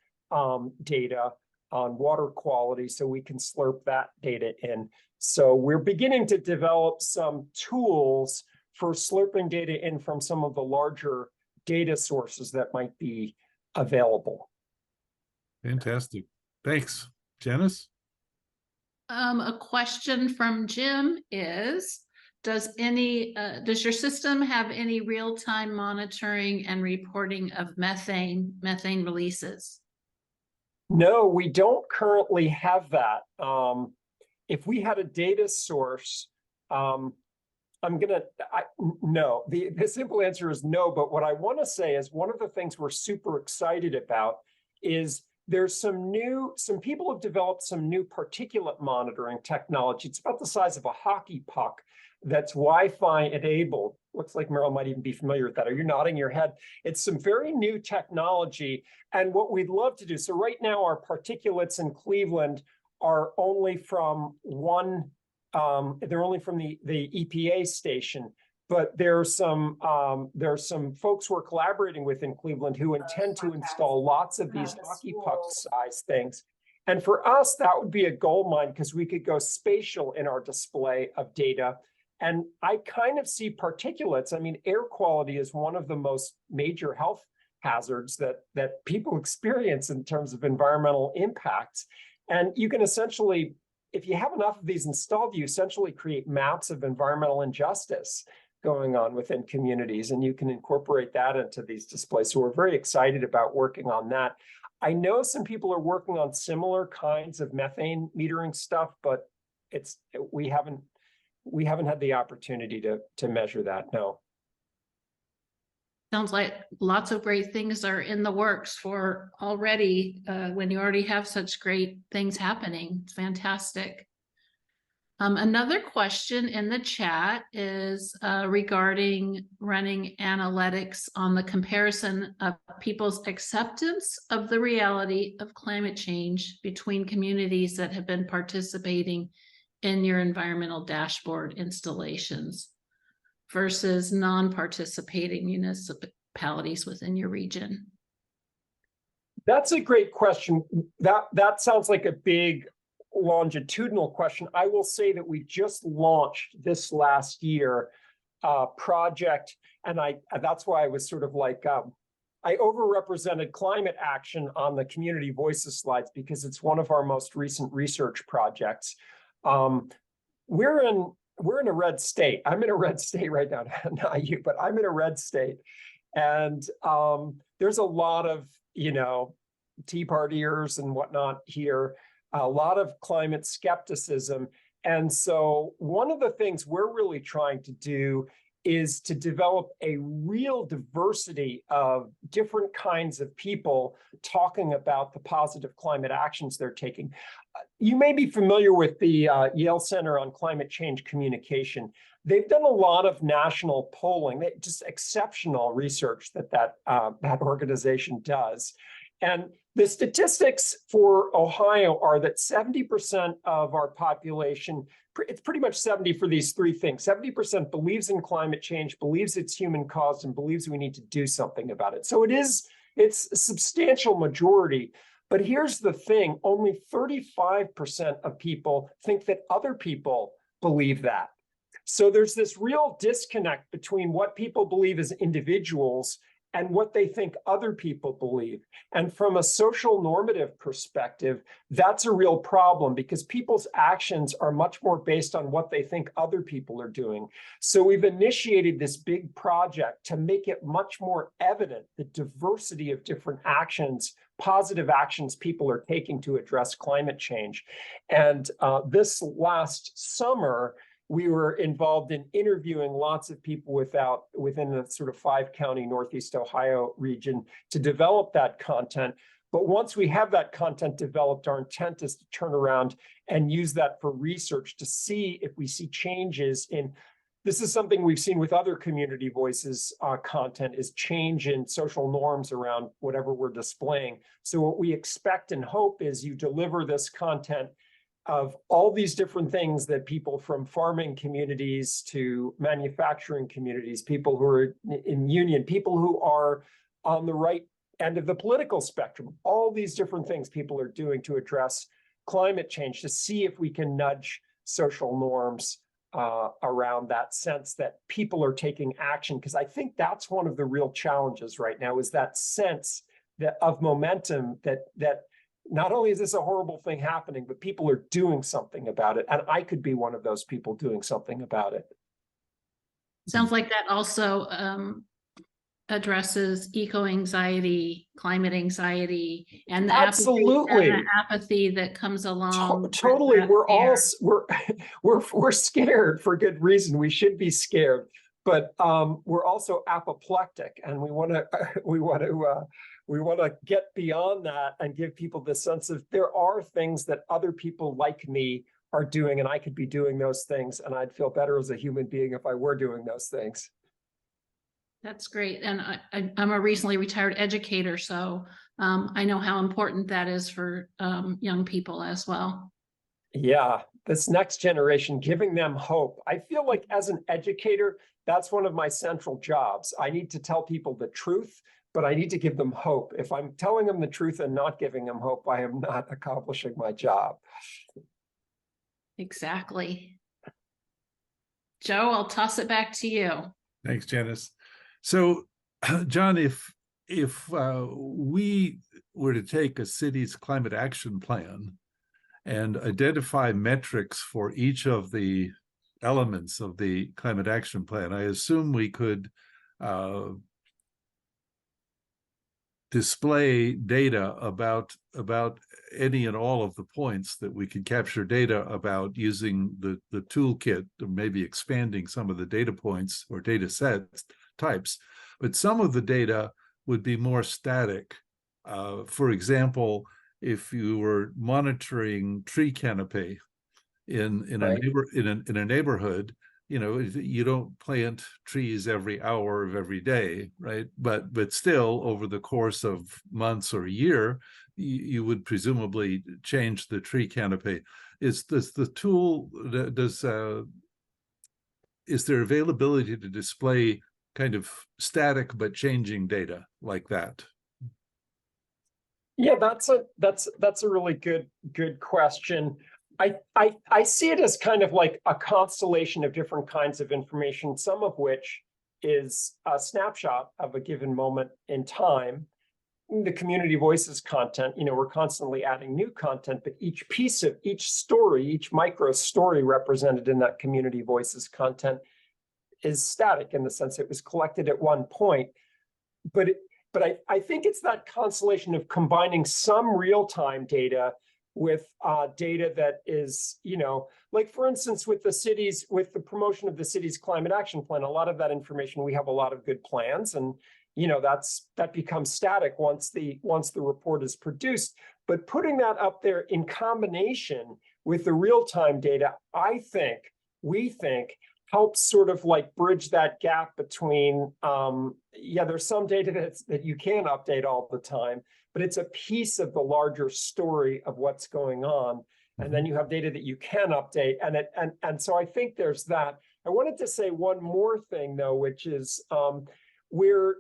data on water quality, so we can slurp that data in. So we're beginning to develop some tools for slurping data in from some of the larger data sources that might be available. Fantastic. Thanks. Janice? A question from Jim is, does your system have any real-time monitoring and reporting of methane releases? No, we don't currently have that. If we had a data source, no. The simple answer is no, but what I want to say is one of the things we're super excited about is there's some people have developed some new particulate monitoring technology. It's about the size of a hockey puck that's Wi-Fi enabled. Looks like Meryl might even be familiar with that, or you're nodding your head. It's some very new technology. And what we'd love to do, so right now our particulates in Cleveland are only from they're only from the EPA station. But there's some folks we're collaborating with in Cleveland who intend to install lots of these hockey puck size things. And for us, that would be a gold mine, because we could go spatial in our display of data. And I kind of see particulates. I mean, air quality is one of the most major health hazards that people experience in terms of environmental impacts. And you can essentially, if you have enough of these installed, you essentially create maps of environmental injustice going on within communities, and you can incorporate that into these displays. So we're very excited about working on that. I know some people are working on similar kinds of methane metering stuff, but we haven't had the opportunity to measure that. No. Sounds like lots of great things are in the works for already, when you already have such great things happening. It's fantastic. Another question in the chat is regarding running analytics on the comparison of people's acceptance of the reality of climate change between communities that have been participating in your environmental dashboard installations versus non-participating municipalities within your region. That's a great question. That sounds like a big longitudinal question. I will say that we just launched this last year project, and that's why I was sort of like, I overrepresented climate action on the community voices slides because it's one of our most recent research projects. We're in a red state. I'm in a red state right now, not you, but I'm in a red state. And there's a lot of, Tea Partiers and whatnot here, a lot of climate skepticism. And so one of the things we're really trying to do is to develop a real diversity of different kinds of people talking about the positive climate actions they're taking. You may be familiar with the Yale Center on Climate Change Communication. They've done a lot of national polling, just exceptional research that organization does. And the statistics for Ohio are that 70% of our population, it's pretty much 70 for these three things. 70% believes in climate change, believes it's human caused, and believes we need to do something about it. So it's a substantial majority. But here's the thing, only 35% of people think that other people believe that. So there's this real disconnect between what people believe as individuals and what they think other people believe. And from a social normative perspective, that's a real problem because people's actions are much more based on what they think other people are doing. So we've initiated this big project to make it much more evident the diversity of different actions, positive actions people are taking to address climate change. And this last summer, we were involved in interviewing lots of people within the sort of 5-county Northeast Ohio region to develop that content. But once we have that content developed, our intent is to turn around and use that for research to see if we see changes in, this is something we've seen with other community voices content, is change in social norms around whatever we're displaying. So what we expect and hope is you deliver this content of all these different things that people from farming communities to manufacturing communities, people who are in union, people who are on the right end of the political spectrum, all these different things people are doing to address climate change, to see if we can nudge social norms around that sense that people are taking action. Because I think that's one of the real challenges right now, is that sense of momentum that not only is this a horrible thing happening, but people are doing something about it. And I could be one of those people doing something about it. Sounds like that also addresses eco-anxiety, climate anxiety, and the apathy that comes along. Totally. We're scared for good reason. We should be scared, but we're also apoplectic, and we want to get beyond that and give people the sense of there are things that other people like me are doing, and I could be doing those things, and I'd feel better as a human being if I were doing those things. That's great. And I'm a recently retired educator, so I know how important that is for young people as well. Yeah, this next generation, giving them hope. I feel like as an educator, that's one of my central jobs. I need to tell people the truth, but I need to give them hope. If I'm telling them the truth and not giving them hope, I am not accomplishing my job. Exactly. Joe, I'll toss it back to you. Thanks, Janice. So, John, if we were to take a city's climate action plan and identify metrics for each of the elements of the climate action plan, I assume we could display data about any and all of the points that we could capture data about using the toolkit, or maybe expanding some of the data points or data sets types, but some of the data would be more static. For example, if you were monitoring tree canopy in a neighborhood, you don't plant trees every hour of every day, right? But still, over the course of months or a year, you would presumably change the tree canopy. Is there availability to display kind of static but changing data like that? Yeah, that's a really good question. I see it as kind of like a constellation of different kinds of information, some of which is a snapshot of a given moment in time. The community voices content, we're constantly adding new content, but each piece of each story, each micro story represented in that community voices content is static in the sense it was collected at one point. But I think it's that constellation of combining some real-time data with data that is, like for instance, with the promotion of the city's climate action plan, a lot of that information, we have a lot of good plans, and that becomes static once the report is produced. But putting that up there in combination with the real-time data, we think helps sort of like bridge that gap between, there's some data that you can update all the time, but it's a piece of the larger story of what's going on. And then you have data that you can update. And so I think there's that. I wanted to say one more thing though, which is we're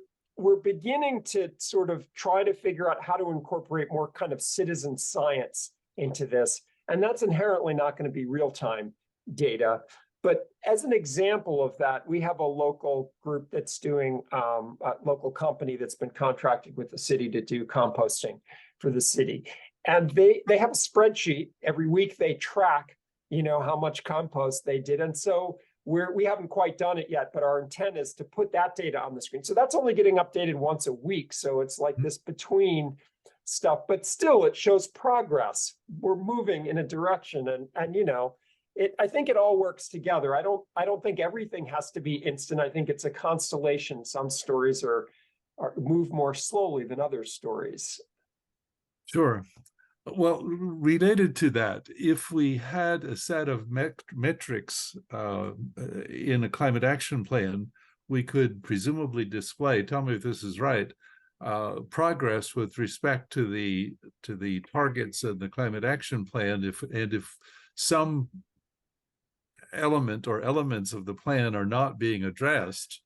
beginning to sort of try to figure out how to incorporate more kind of citizen science into this. And that's inherently not going to be real-time data. But as an example of that, we have a local group that's doing, a local company that's been contracted with the city to do composting for the city. And they have a spreadsheet. Every week they track, how much compost they did. And so we haven't quite done it yet, but our intent is to put that data on the screen. So that's only getting updated once a week. So it's like this between stuff, but still it shows progress. We're moving in a direction, and I think it all works together. I don't think everything has to be instant. I think it's a constellation. Some stories move more slowly than other stories. Sure. Well, related to that, if we had a set of metrics in a climate action plan, we could presumably display, tell me if this is right, progress with respect to the targets of the climate action plan. If some element or elements of the plan are not being addressed,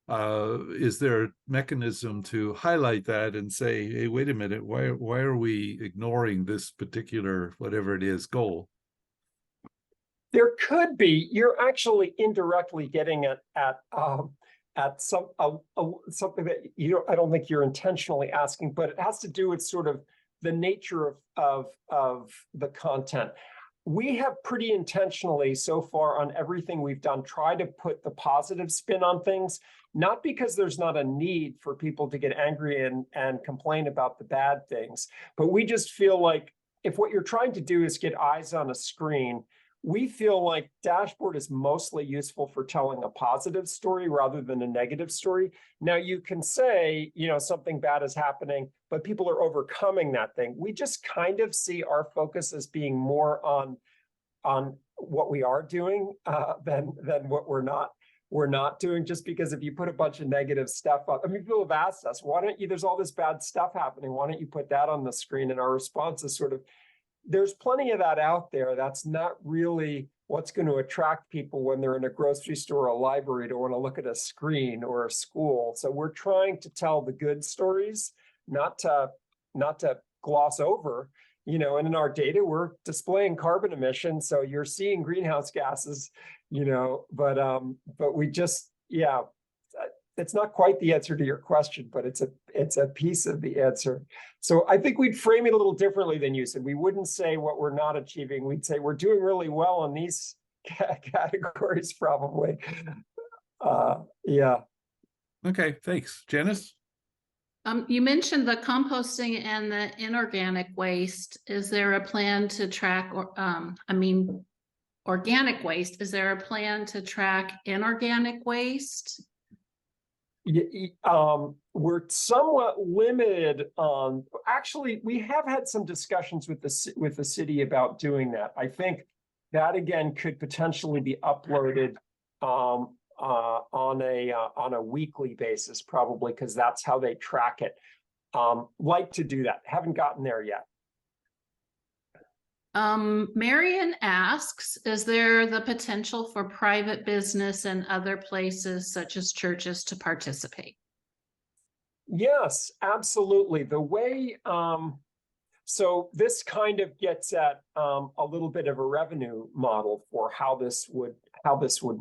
is there a mechanism to highlight that and say, hey, wait a minute, why are we ignoring this particular, whatever it is, goal? There could be. You're actually indirectly getting at something that I don't think you're intentionally asking, but it has to do with sort of the nature of the content. We have pretty intentionally so far on everything we've done tried to put the positive spin on things, not because there's not a need for people to get angry and complain about the bad things, but we just feel like if what you're trying to do is get eyes on a screen, we feel like Dashboard is mostly useful for telling a positive story rather than a negative story. Now you can say, something bad is happening, but people are overcoming that thing. We just kind of see our focus as being more on what we are doing than what we're not doing, just because if you put a bunch of negative stuff up, people have asked us, why don't you, there's all this bad stuff happening, why don't you put that on the screen? And our response is sort of, there's plenty of that out there. That's not really what's going to attract people when they're in a grocery store or a library to want to look at a screen or a school. So we're trying to tell the good stories, not to gloss over, and in our data, we're displaying carbon emissions. So you're seeing greenhouse gases, but we just, it's not quite the answer to your question, but it's a piece of the answer. So I think we'd frame it a little differently than you said. We wouldn't say what we're not achieving. We'd say we're doing really well in these categories, probably. Okay, thanks. Janice? You mentioned the composting and the inorganic waste. Is there a plan to track, organic waste? Is there a plan to track inorganic waste? We're somewhat limited on, actually, we have had some discussions with the city about doing that. I think that again could potentially be uploaded on a weekly basis, probably, because that's how they track it. Like to do that. Haven't gotten there yet. Marion asks, is there the potential for private business and other places such as churches to participate? Yes, absolutely. The way, So this kind of gets at a little bit of a revenue model for how this would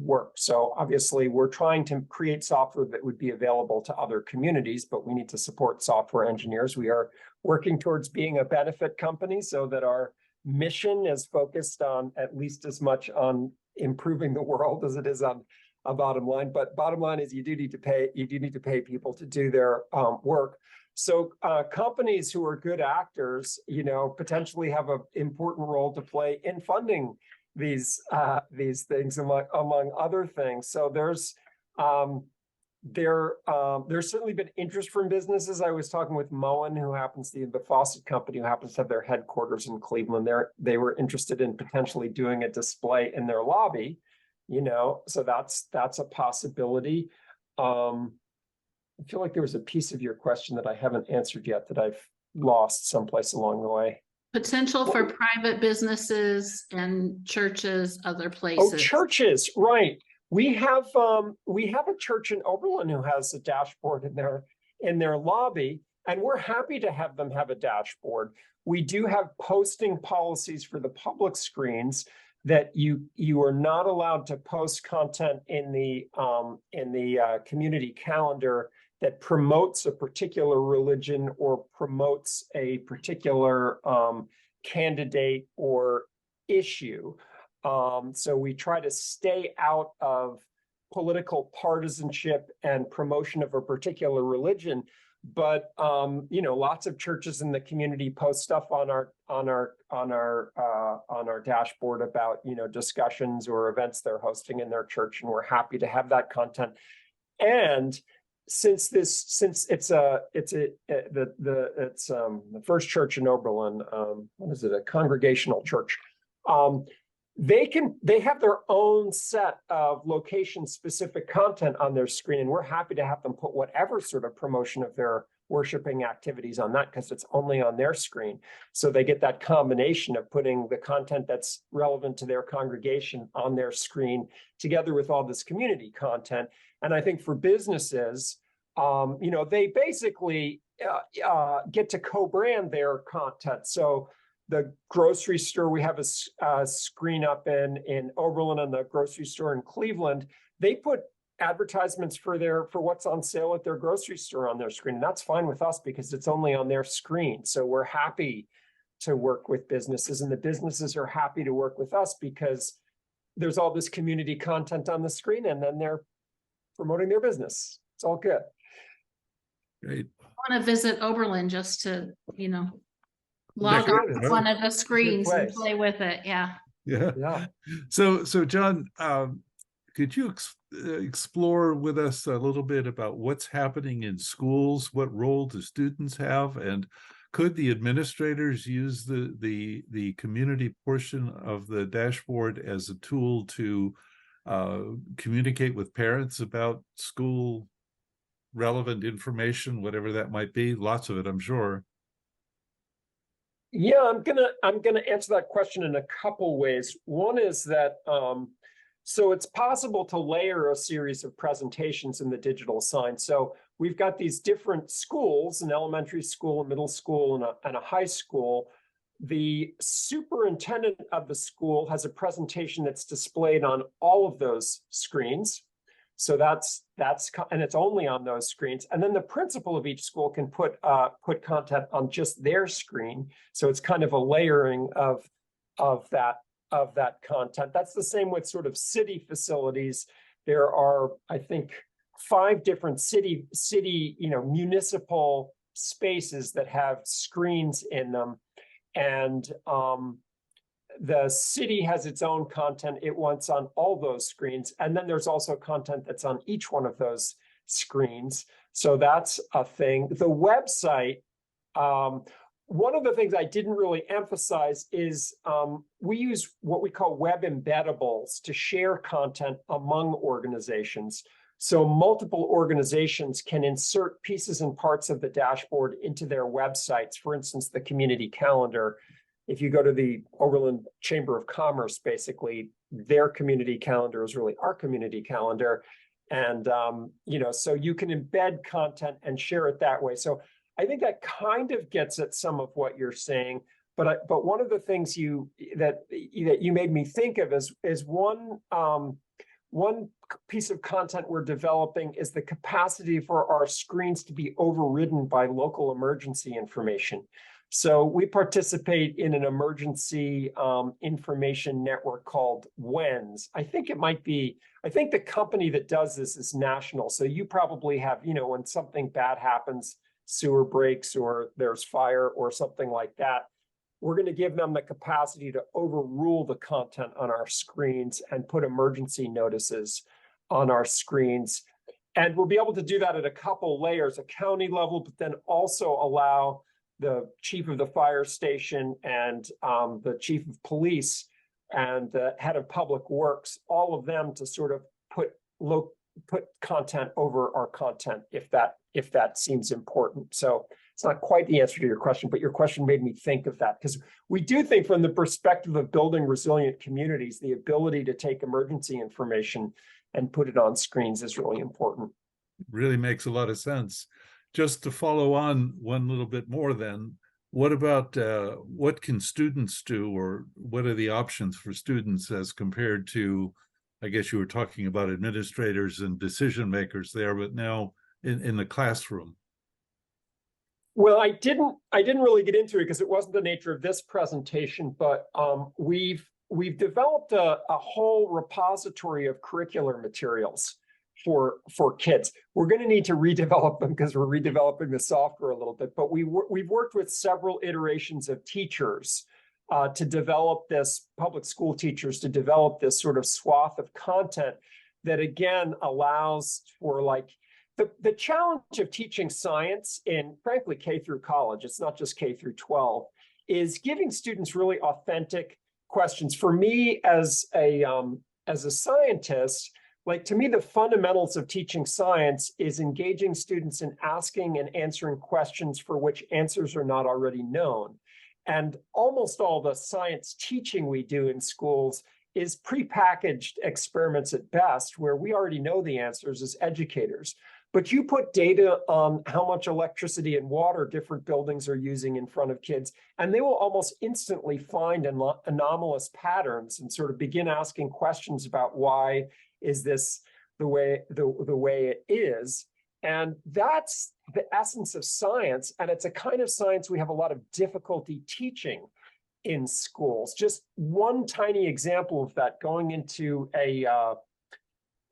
work. So obviously, we're trying to create software that would be available to other communities, but we need to support software engineers. We are working towards being a benefit company so that our mission is focused on at least as much on improving the world as it is on a bottom line. But bottom line is you do need to pay people to do their work. So companies who are good actors, potentially have an important role to play in funding these things among other things. So there's certainly been interest from businesses. I was talking with Moen, who happens to be the faucet company, who happens to have their headquarters in Cleveland. They were interested in potentially doing a display in their lobby, so that's a possibility. I feel like there was a piece of your question that I haven't answered yet that I've lost someplace along the way. Potential for private businesses and churches, other places. Oh, churches, right. We have a church in Oberlin who has a dashboard in their lobby, and we're happy to have them have a dashboard. We do have posting policies for the public screens that you are not allowed to post content in the community calendar that promotes a particular religion or promotes a particular candidate or issue. So we try to stay out of political partisanship and promotion of a particular religion. But lots of churches in the community post stuff on our dashboard about discussions or events they're hosting in their church, and we're happy to have that content. And since it's the first church in Oberlin, what is it? A congregational church. They have their own set of location-specific content on their screen, and we're happy to have them put whatever sort of promotion of their worshiping activities on that, because it's only on their screen. So they get that combination of putting the content that's relevant to their congregation on their screen together with all this community content. And I think for businesses, they basically get to co-brand their content. So the grocery store, we have a screen up in Oberlin, and the grocery store in Cleveland, they put advertisements for what's on sale at their grocery store on their screen. And that's fine with us because it's only on their screen. So we're happy to work with businesses, and the businesses are happy to work with us because there's all this community content on the screen, and then they're promoting their business. It's all good. Great. I want to visit Oberlin just to, log on to one of the screens and play with it. Yeah. So John, could you explore with us a little bit about what's happening in schools? What role do students have, and could the administrators use the community portion of the dashboard as a tool to communicate with parents about school relevant information, whatever that might be? Lots of it, I'm sure. Yeah, I'm gonna answer that question in a couple ways. One is that so it's possible to layer a series of presentations in the digital sign. So we've got these different schools, an elementary school, a middle school, and a high school. The superintendent of the school has a presentation that's displayed on all of those screens. So and it's only on those screens. And then the principal of each school can put content on just their screen. So it's kind of a layering of that content. That's the same with sort of city facilities. There are, I think, 5 different city municipal spaces that have screens in them. And the city has its own content it wants on all those screens. And then there's also content that's on each one of those screens. So that's a thing. The website, one of the things I didn't really emphasize is we use what we call web embeddables to share content among organizations. So multiple organizations can insert pieces and parts of the dashboard into their websites. For instance, the community calendar. If you go to the Oberlin Chamber of Commerce, basically their community calendar is really our community calendar. And, so you can embed content and share it that way. So I think that kind of gets at some of what you're saying. But one of the things that you made me think of is one piece of content we're developing is the capacity for our screens to be overridden by local emergency information. So we participate in an emergency information network called WENS. I think the company that does this is national. So you probably have, when something bad happens, sewer breaks or there's fire or something like that, we're going to give them the capacity to overrule the content on our screens and put emergency notices on our screens. And we'll be able to do that at a couple layers, a county level, but then also allow the chief of the fire station and the chief of police and the head of public works, all of them to sort of put content over our content if that seems important. So it's not quite the answer to your question, but your question made me think of that, because we do think from the perspective of building resilient communities, the ability to take emergency information and put it on screens is really important. Really makes a lot of sense. Just to follow on one little bit more then, what about what can students do, or what are the options for students as compared to, I guess you were talking about administrators and decision makers there, but now in the classroom? Well, I didn't really get into it because it wasn't the nature of this presentation, but we've developed a whole repository of curricular materials for kids. We're going to need to redevelop them because we're redeveloping the software a little bit, but we've worked with several iterations of teachers to develop this, public school teachers, to develop this sort of swath of content that again allows for the challenge of teaching science in, frankly, K through college, it's not just K through 12, is giving students really authentic questions. For me as a scientist, to me, the fundamentals of teaching science is engaging students in asking and answering questions for which answers are not already known. And almost all the science teaching we do in schools is prepackaged experiments at best, where we already know the answers as educators. But you put data on how much electricity and water different buildings are using in front of kids, and they will almost instantly find anomalous patterns and sort of begin asking questions about why is this the way it is. And that's the essence of science. And it's a kind of science we have a lot of difficulty teaching in schools. Just one tiny example of that, going into a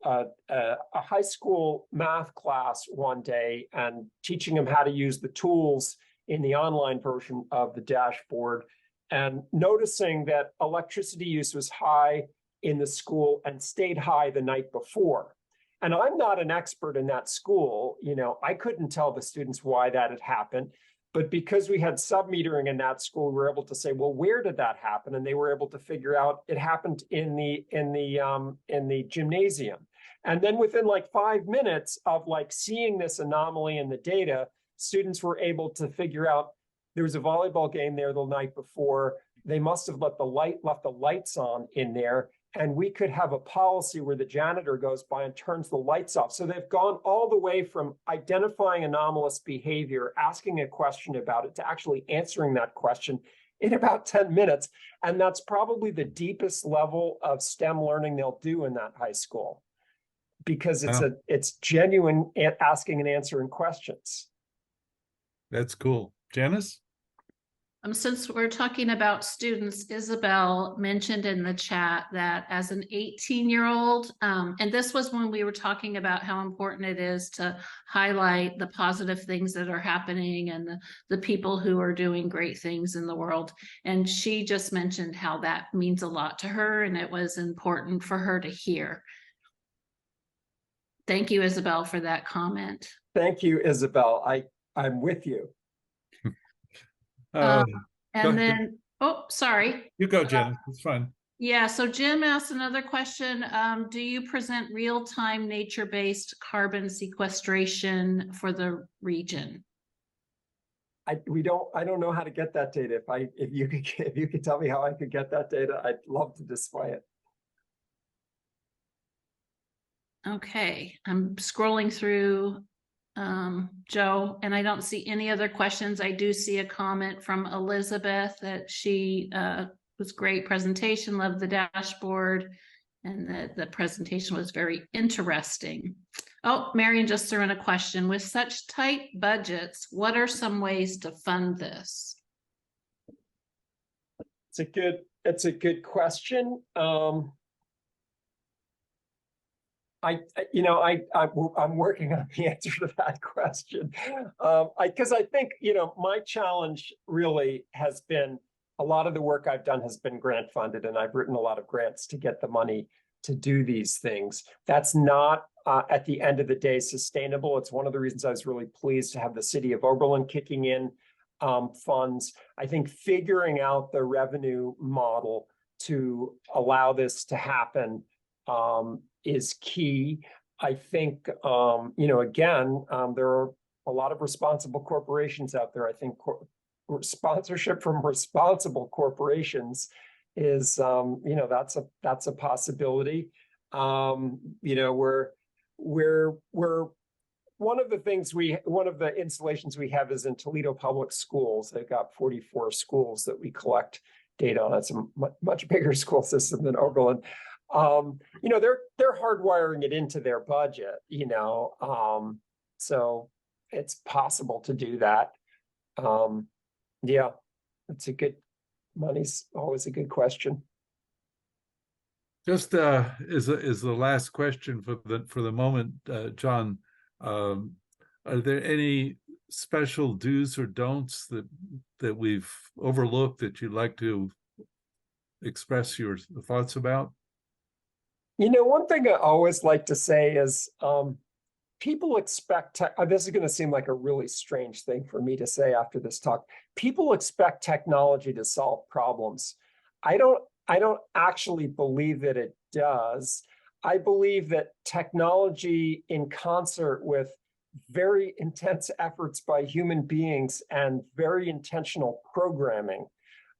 high school math class one day and teaching them how to use the tools in the online version of the dashboard, and noticing that electricity use was high in the school and stayed high the night before. And I'm not an expert in that school. I couldn't tell the students why that had happened. But because we had sub-metering in that school, we were able to say, well, where did that happen? And they were able to figure out it happened in the gymnasium. And then within 5 minutes of seeing this anomaly in the data, students were able to figure out there was a volleyball game there the night before. They must have left the lights on in there. And we could have a policy where the janitor goes by and turns the lights off. So they've gone all the way from identifying anomalous behavior, asking a question about it, to actually answering that question in about 10 minutes. And that's probably the deepest level of STEM learning they'll do in that high school, because it's genuine asking and answering questions. That's cool. Janice? Since we're talking about students, Isabel mentioned in the chat that as an 18-year-old, and this was when we were talking about how important it is to highlight the positive things that are happening and the people who are doing great things in the world. And she just mentioned how that means a lot to her, and it was important for her to hear. Thank you, Isabel, for that comment. Thank you, Isabel. I'm with you. And then, oh, sorry. You go, Jen. It's fine. Yeah, so Jim asked another question. Do you present real-time nature-based carbon sequestration for the region? I don't know how to get that data. If you could tell me how I could get that data, I'd love to display it. Okay, I'm scrolling through Joe, and I don't see any other questions. I do see a comment from Elizabeth that she was great presentation, loved the dashboard, and that the presentation was very interesting. Oh, Marion just threw in a question. With such tight budgets, what are some ways to fund this? It's a good question. I'm working on the answer to that question. Because I think, my challenge really has been, a lot of the work I've done has been grant funded, and I've written a lot of grants to get the money to do these things. That's not, at the end of the day, sustainable. It's one of the reasons I was really pleased to have the city of Oberlin kicking in funds. I think figuring out the revenue model to allow this to happen is key. I think, again, there are a lot of responsible corporations out there. I think sponsorship from responsible corporations is, that's a possibility. We're one of the installations we have is in Toledo Public Schools. They've got 44 schools that we collect data on. It's a much bigger school system than Oberlin. They're hardwiring it into their budget, so it's possible to do that. Yeah, money's always a good question. Just is the last question for the moment, John. Are there any special do's or don'ts that we've overlooked that you'd like to express your thoughts about? One thing I always like to say is people expect, this is going to seem like a really strange thing for me to say after this talk. People expect technology to solve problems. I don't actually believe that it does. I believe that technology, in concert with very intense efforts by human beings and very intentional programming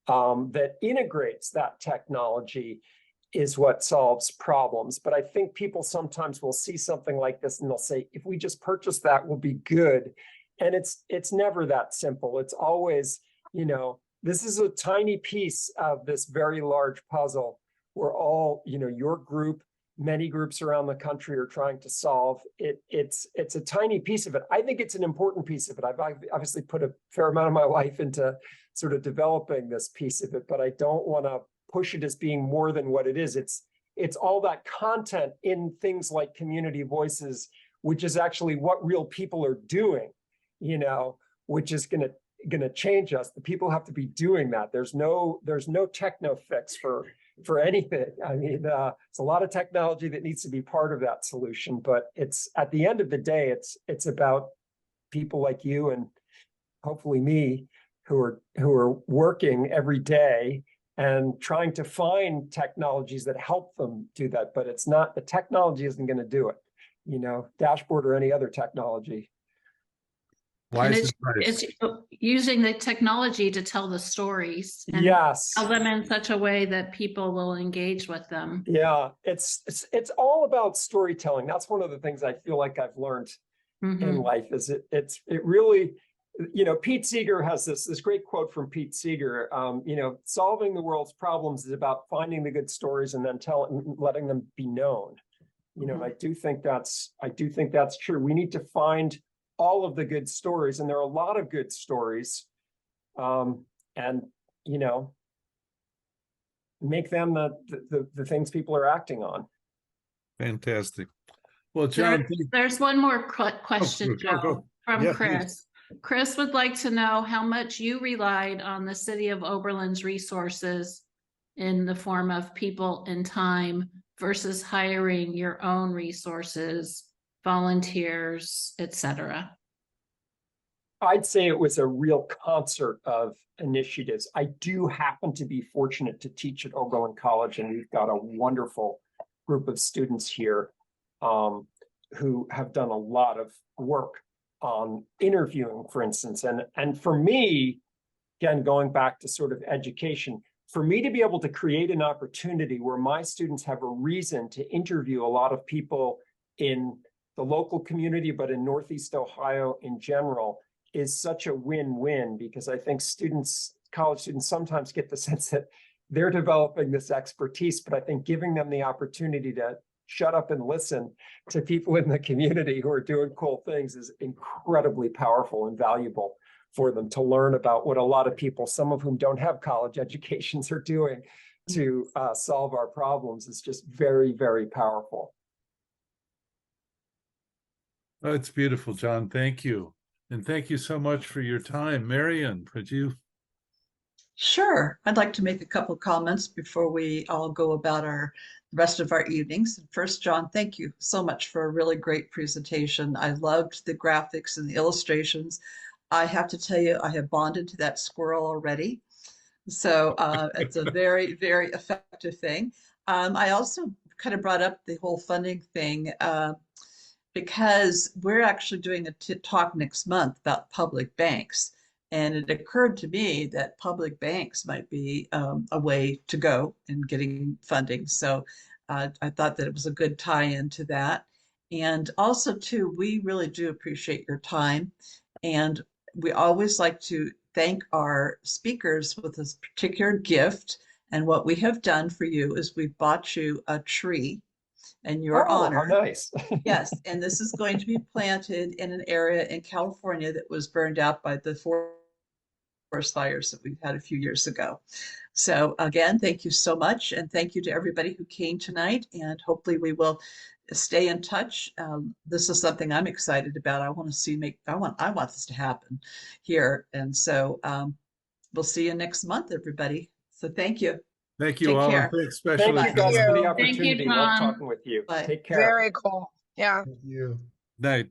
that integrates that technology, is what solves problems. But I think people sometimes will see something like this and they'll say, if we just purchase that, we'll be good. And it's never that simple. It's always, this is a tiny piece of this very large puzzle. We're all, your group, many groups around the country are trying to solve it. It's a tiny piece of it. I think it's an important piece of it. I've obviously put a fair amount of my life into sort of developing this piece of it, but I don't want to push it as being more than what it is. It's all that content in things like community voices, which is actually what real people are doing, which is going to change us. The people have to be doing that. There's no techno fix for anything. I mean, it's a lot of technology that needs to be part of that solution, but it's, at the end of the day, it's about people like you and hopefully me who are working every day and trying to find technologies that help them do that. But it's not, the technology isn't going to do it, Dashboard or any other technology. And it's using the technology to tell the stories. And yes. Tell them in such a way that people will engage with them. Yeah, it's all about storytelling. That's one of the things I feel like I've learned in life. Is it really, Pete Seeger has this great quote from Pete Seeger. Solving the world's problems is about finding the good stories and then letting them be known. I do think that's true. We need to find all of the good stories, and there are a lot of good stories, and make them the things people are acting on. Fantastic. Well, John, there's one more question, Joe, from Chris. Please. Chris would like to know how much you relied on the city of Oberlin's resources in the form of people and time versus hiring your own resources, volunteers, etc. I'd say it was a real concert of initiatives. I do happen to be fortunate to teach at Oberlin College, and we've got a wonderful group of students here who have done a lot of work on interviewing, for instance. And for me, again, going back to sort of education, for me to be able to create an opportunity where my students have a reason to interview a lot of people in the local community, but in Northeast Ohio in general, is such a win-win, because I think students, college students, sometimes get the sense that they're developing this expertise, but I think giving them the opportunity to shut up and listen to people in the community who are doing cool things is incredibly powerful and valuable for them to learn about what a lot of people, some of whom don't have college educations, are doing to solve our problems. Is just very, very powerful. Oh, it's beautiful, John. Thank you. And thank you so much for your time. Marion, could you? Sure. I'd like to make a couple of comments before we all go about the rest of our evenings. First, John, thank you so much for a really great presentation. I loved the graphics and the illustrations. I have to tell you, I have bonded to that squirrel already. So it's a very, very effective thing. I also kind of brought up the whole funding thing because we're actually doing a talk next month about public banks. And it occurred to me that public banks might be a way to go in getting funding. So I thought that it was a good tie-in to that. And also, too, we really do appreciate your time. And we always like to thank our speakers with this particular gift. And what we have done for you is we bought you a tree in your honor. How nice. Yes, and this is going to be planted in an area in California that was burned out by the forest fires that we had a few years ago. So again, thank you so much. And thank you to everybody who came tonight. And hopefully we will stay in touch. This is something I'm excited about. I want to see, I want this to happen here. And so we'll see you next month, everybody. So thank you. Thank you Take all. care. Thanks especially. Thank you guys for the Thank you, opportunity. Love Tom. talking with you. Bye. Take care. Very cool. Yeah. Thank you. Night.